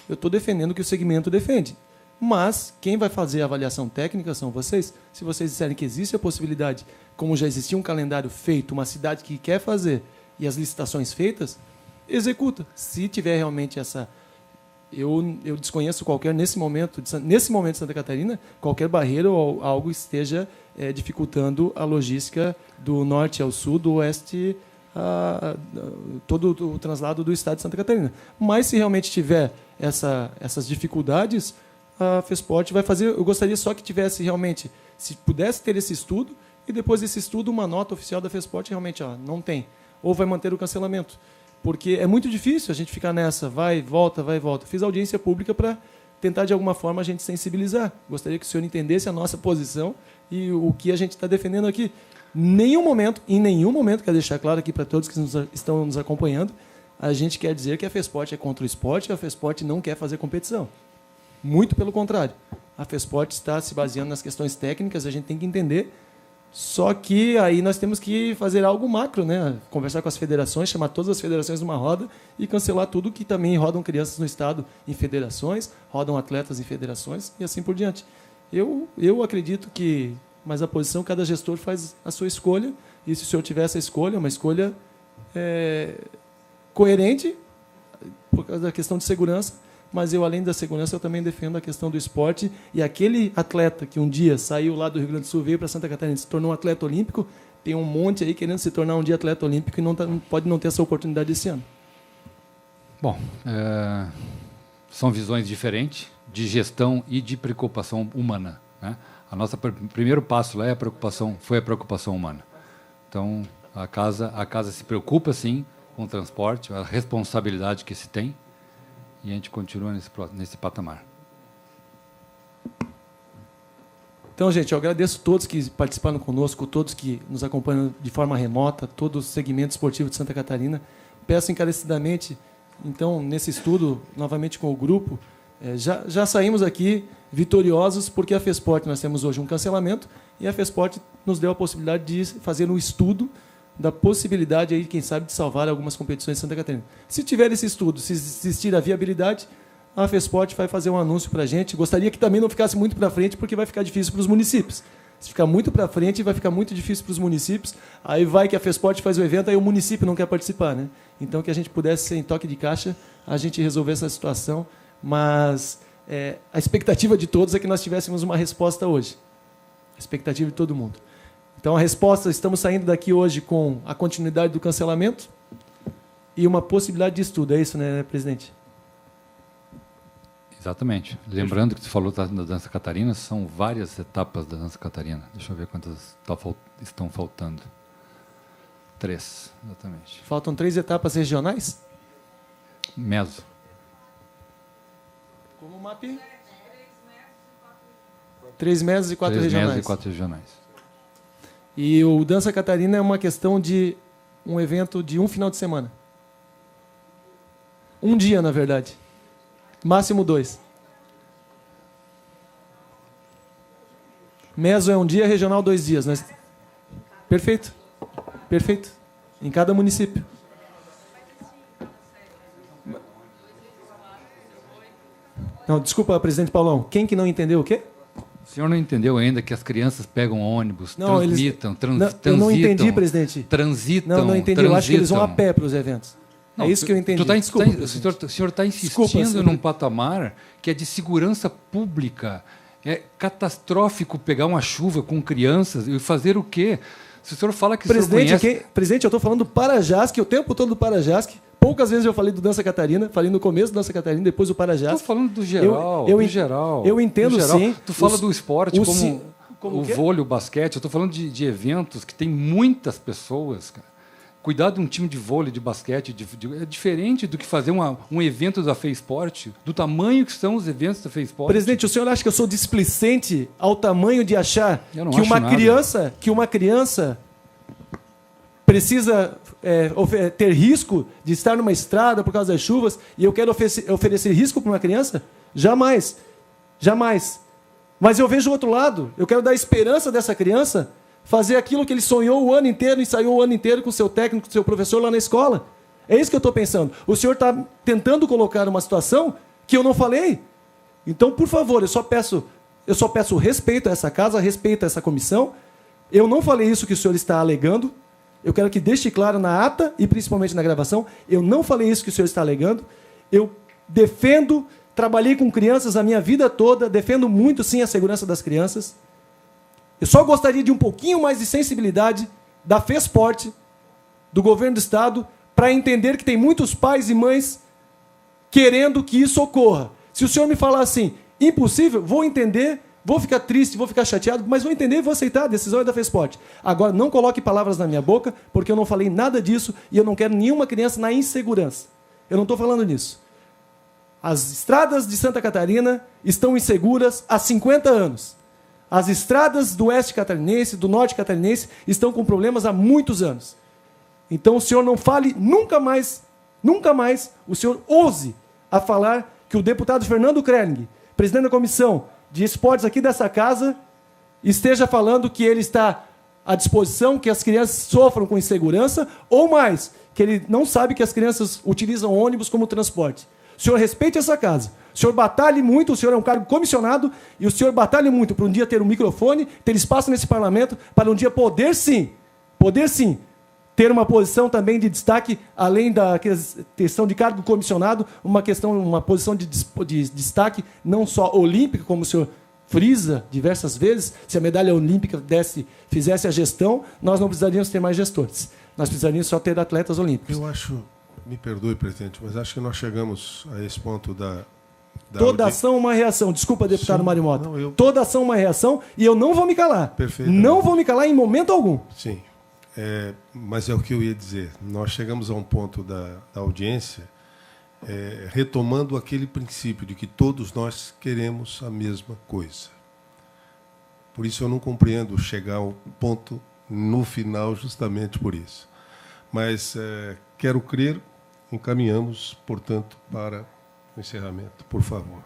B: Eu estou defendendo o que o segmento defende. Mas quem vai fazer a avaliação técnica são vocês. Se vocês disserem que existe a possibilidade, como já existia um calendário feito, uma cidade que quer fazer e as licitações feitas, executa. Se tiver realmente essa... Eu desconheço qualquer, nesse momento de Santa Catarina, qualquer barreira ou algo esteja dificultando a logística do norte ao sul, do oeste, todo o translado do estado de Santa Catarina. Mas se realmente tiver essas dificuldades, a FESPORT vai fazer. Eu gostaria só que tivesse realmente, se pudesse ter esse estudo, e depois desse estudo, uma nota oficial da FESPORT realmente não tem. Ou vai manter o cancelamento. Porque é muito difícil a gente ficar nessa, vai, volta, vai, volta. Fiz audiência pública para tentar, de alguma forma, a gente sensibilizar. Gostaria que o senhor entendesse a nossa posição e o que a gente está defendendo aqui. Em nenhum momento, quero deixar claro aqui para todos que estão nos acompanhando, a gente quer dizer que a FESPORT é contra o esporte e a FESPORT não quer fazer competição. Muito pelo contrário. A FESPORT está se baseando nas questões técnicas, a gente tem que entender. Só que aí nós temos que fazer algo macro, né? Conversar com as federações, chamar todas as federações numa roda e cancelar tudo que também rodam crianças no estado em federações, rodam atletas em federações e assim por diante. Eu acredito que, mas a posição, cada gestor faz a sua escolha, e se o senhor tiver essa escolha, uma escolha coerente, por causa da questão de segurança, mas eu, além da segurança, eu também defendo a questão do esporte. E aquele atleta que um dia saiu lá do Rio Grande do Sul, veio para Santa Catarina e se tornou um atleta olímpico, tem um monte aí querendo se tornar um dia atleta olímpico e não pode não ter essa oportunidade esse ano.
O: Bom, são visões diferentes de gestão e de preocupação humana. Né? A nossa primeiro passo lá foi a preocupação humana. Então, a casa se preocupa, sim, com o transporte, a responsabilidade que se tem, e a gente continua nesse patamar.
B: Então, gente, eu agradeço a todos que participaram conosco, todos que nos acompanham de forma remota, todo o segmento esportivo de Santa Catarina. Peço encarecidamente, então, nesse estudo, novamente com o grupo, Já saímos aqui vitoriosos porque a FESPORT, nós temos hoje um cancelamento e a FESPORT nos deu a possibilidade de fazer um estudo da possibilidade, aí, quem sabe, de salvar algumas competições em Santa Catarina. Se tiver esse estudo, se existir a viabilidade, a FESPORT vai fazer um anúncio para a gente. Gostaria que também não ficasse muito para frente, porque vai ficar difícil para os municípios. Se ficar muito para frente, vai ficar muito difícil para os municípios. Aí vai que a FESPORT faz o evento, aí o município não quer participar, né? Então, que a gente pudesse, sem toque de caixa, a gente resolver essa situação. Mas a expectativa de todos é que nós tivéssemos uma resposta hoje. A expectativa de todo mundo. Então, a resposta, estamos saindo daqui hoje com a continuidade do cancelamento e uma possibilidade de estudo. É isso, né, presidente?
O: Exatamente. Lembrando que você falou da Dança Catarina, são várias etapas da Dança Catarina. Deixa eu ver quantas estão faltando. 3, exatamente.
B: Faltam 3 etapas regionais?
O: Meso.
B: Como o MAP? 3 mesos e 4 regionais.
O: 3 meses e 4 regionais.
B: E o Dança Catarina é uma questão de um evento de um final de semana. Um dia, na verdade. Máximo 2. Meso é um dia, regional 2 dias. Perfeito. Perfeito. Em cada município. Não, desculpa, presidente Paulão. Quem que não entendeu o quê?
O: O senhor não entendeu ainda que as crianças pegam ônibus,
B: não,
O: transitam.
B: Eu não entendi, presidente.
O: Transitam.
B: Não entendi. Eu acho que eles vão a pé para os eventos. Não, é isso que eu entendi.
O: O senhor está insistindo num patamar que é de segurança pública. É catastrófico pegar uma chuva com crianças e fazer o quê? Se o senhor fala que
B: presidente,
O: o senhor conhece...
B: Presidente, eu estou falando do Parajasc, o tempo todo do Parajasc. Poucas vezes eu falei do Dança Catarina, falei no começo do Dança Catarina, depois do Parajasc.
O: Estou falando do geral, geral.
B: Eu entendo, sim.
O: Tu fala do esporte como o vôlei, o basquete. Eu estou falando de eventos que tem muitas pessoas, cara. Cuidar de um time de vôlei, de basquete, é diferente do que fazer um evento da FESPORT, do tamanho que são os eventos da FESPORT.
B: Presidente, o senhor acha que eu sou displicente ao tamanho de achar que uma criança precisa ter risco de estar numa estrada por causa das chuvas e eu quero oferecer risco para uma criança? Jamais. Jamais. Mas eu vejo o outro lado. Eu quero dar esperança dessa criança fazer aquilo que ele sonhou o ano inteiro, ensaiou o ano inteiro com o seu técnico, com o seu professor lá na escola. É isso que eu estou pensando. O senhor está tentando colocar uma situação que eu não falei. Então, por favor, eu só peço respeito a essa casa, respeito a essa comissão. Eu não falei isso que o senhor está alegando. Eu quero que deixe claro na ata e principalmente na gravação. Eu não falei isso que o senhor está alegando. Eu defendo, trabalhei com crianças a minha vida toda, defendo muito, sim, a segurança das crianças. Eu só gostaria de um pouquinho mais de sensibilidade da FESPORT, do governo do estado, para entender que tem muitos pais e mães querendo que isso ocorra. Se o senhor me falar assim, impossível, vou entender, vou ficar triste, vou ficar chateado, mas vou entender e vou aceitar, a decisão é da FESPORT. Agora, não coloque palavras na minha boca, porque eu não falei nada disso e eu não quero nenhuma criança na insegurança. Eu não estou falando nisso. As estradas de Santa Catarina estão inseguras há 50 anos. As estradas do oeste catarinense, do norte catarinense, estão com problemas há muitos anos. Então o senhor não fale nunca mais, o senhor ouse a falar que o deputado Fernando Krelling, presidente da comissão de esportes aqui dessa casa, esteja falando que ele está à disposição, que as crianças sofram com insegurança, ou mais, que ele não sabe que as crianças utilizam ônibus como transporte. O senhor respeite essa casa. O senhor batalhe muito, o senhor é um cargo comissionado, e o senhor batalhe muito para um dia ter um microfone, ter espaço nesse parlamento, para um dia poder sim, ter uma posição também de destaque, além da questão de cargo comissionado, uma posição de destaque não só olímpica, como o senhor frisa diversas vezes. Se a medalha olímpica fizesse a gestão, nós não precisaríamos ter mais gestores. Nós precisaríamos só ter atletas olímpicos.
D: Eu acho, me perdoe, presidente, mas acho que nós chegamos a esse ponto da
B: toda ação é uma reação. Desculpa, deputado Mário Mota. Toda ação é uma reação e eu não vou me calar. Não vou me calar em momento algum.
D: Sim. Mas é o que eu ia dizer. Nós chegamos a um ponto da audiência retomando aquele princípio de que todos nós queremos a mesma coisa. Por isso eu não compreendo chegar ao ponto no final justamente por isso. Mas quero crer, encaminhamos, portanto, para o encerramento, por favor.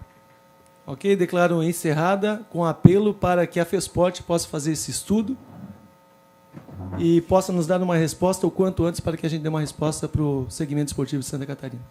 B: Ok? Declaro encerrada com apelo para que a FESPORT possa fazer esse estudo e possa nos dar uma resposta o quanto antes para que a gente dê uma resposta para o segmento esportivo de Santa Catarina.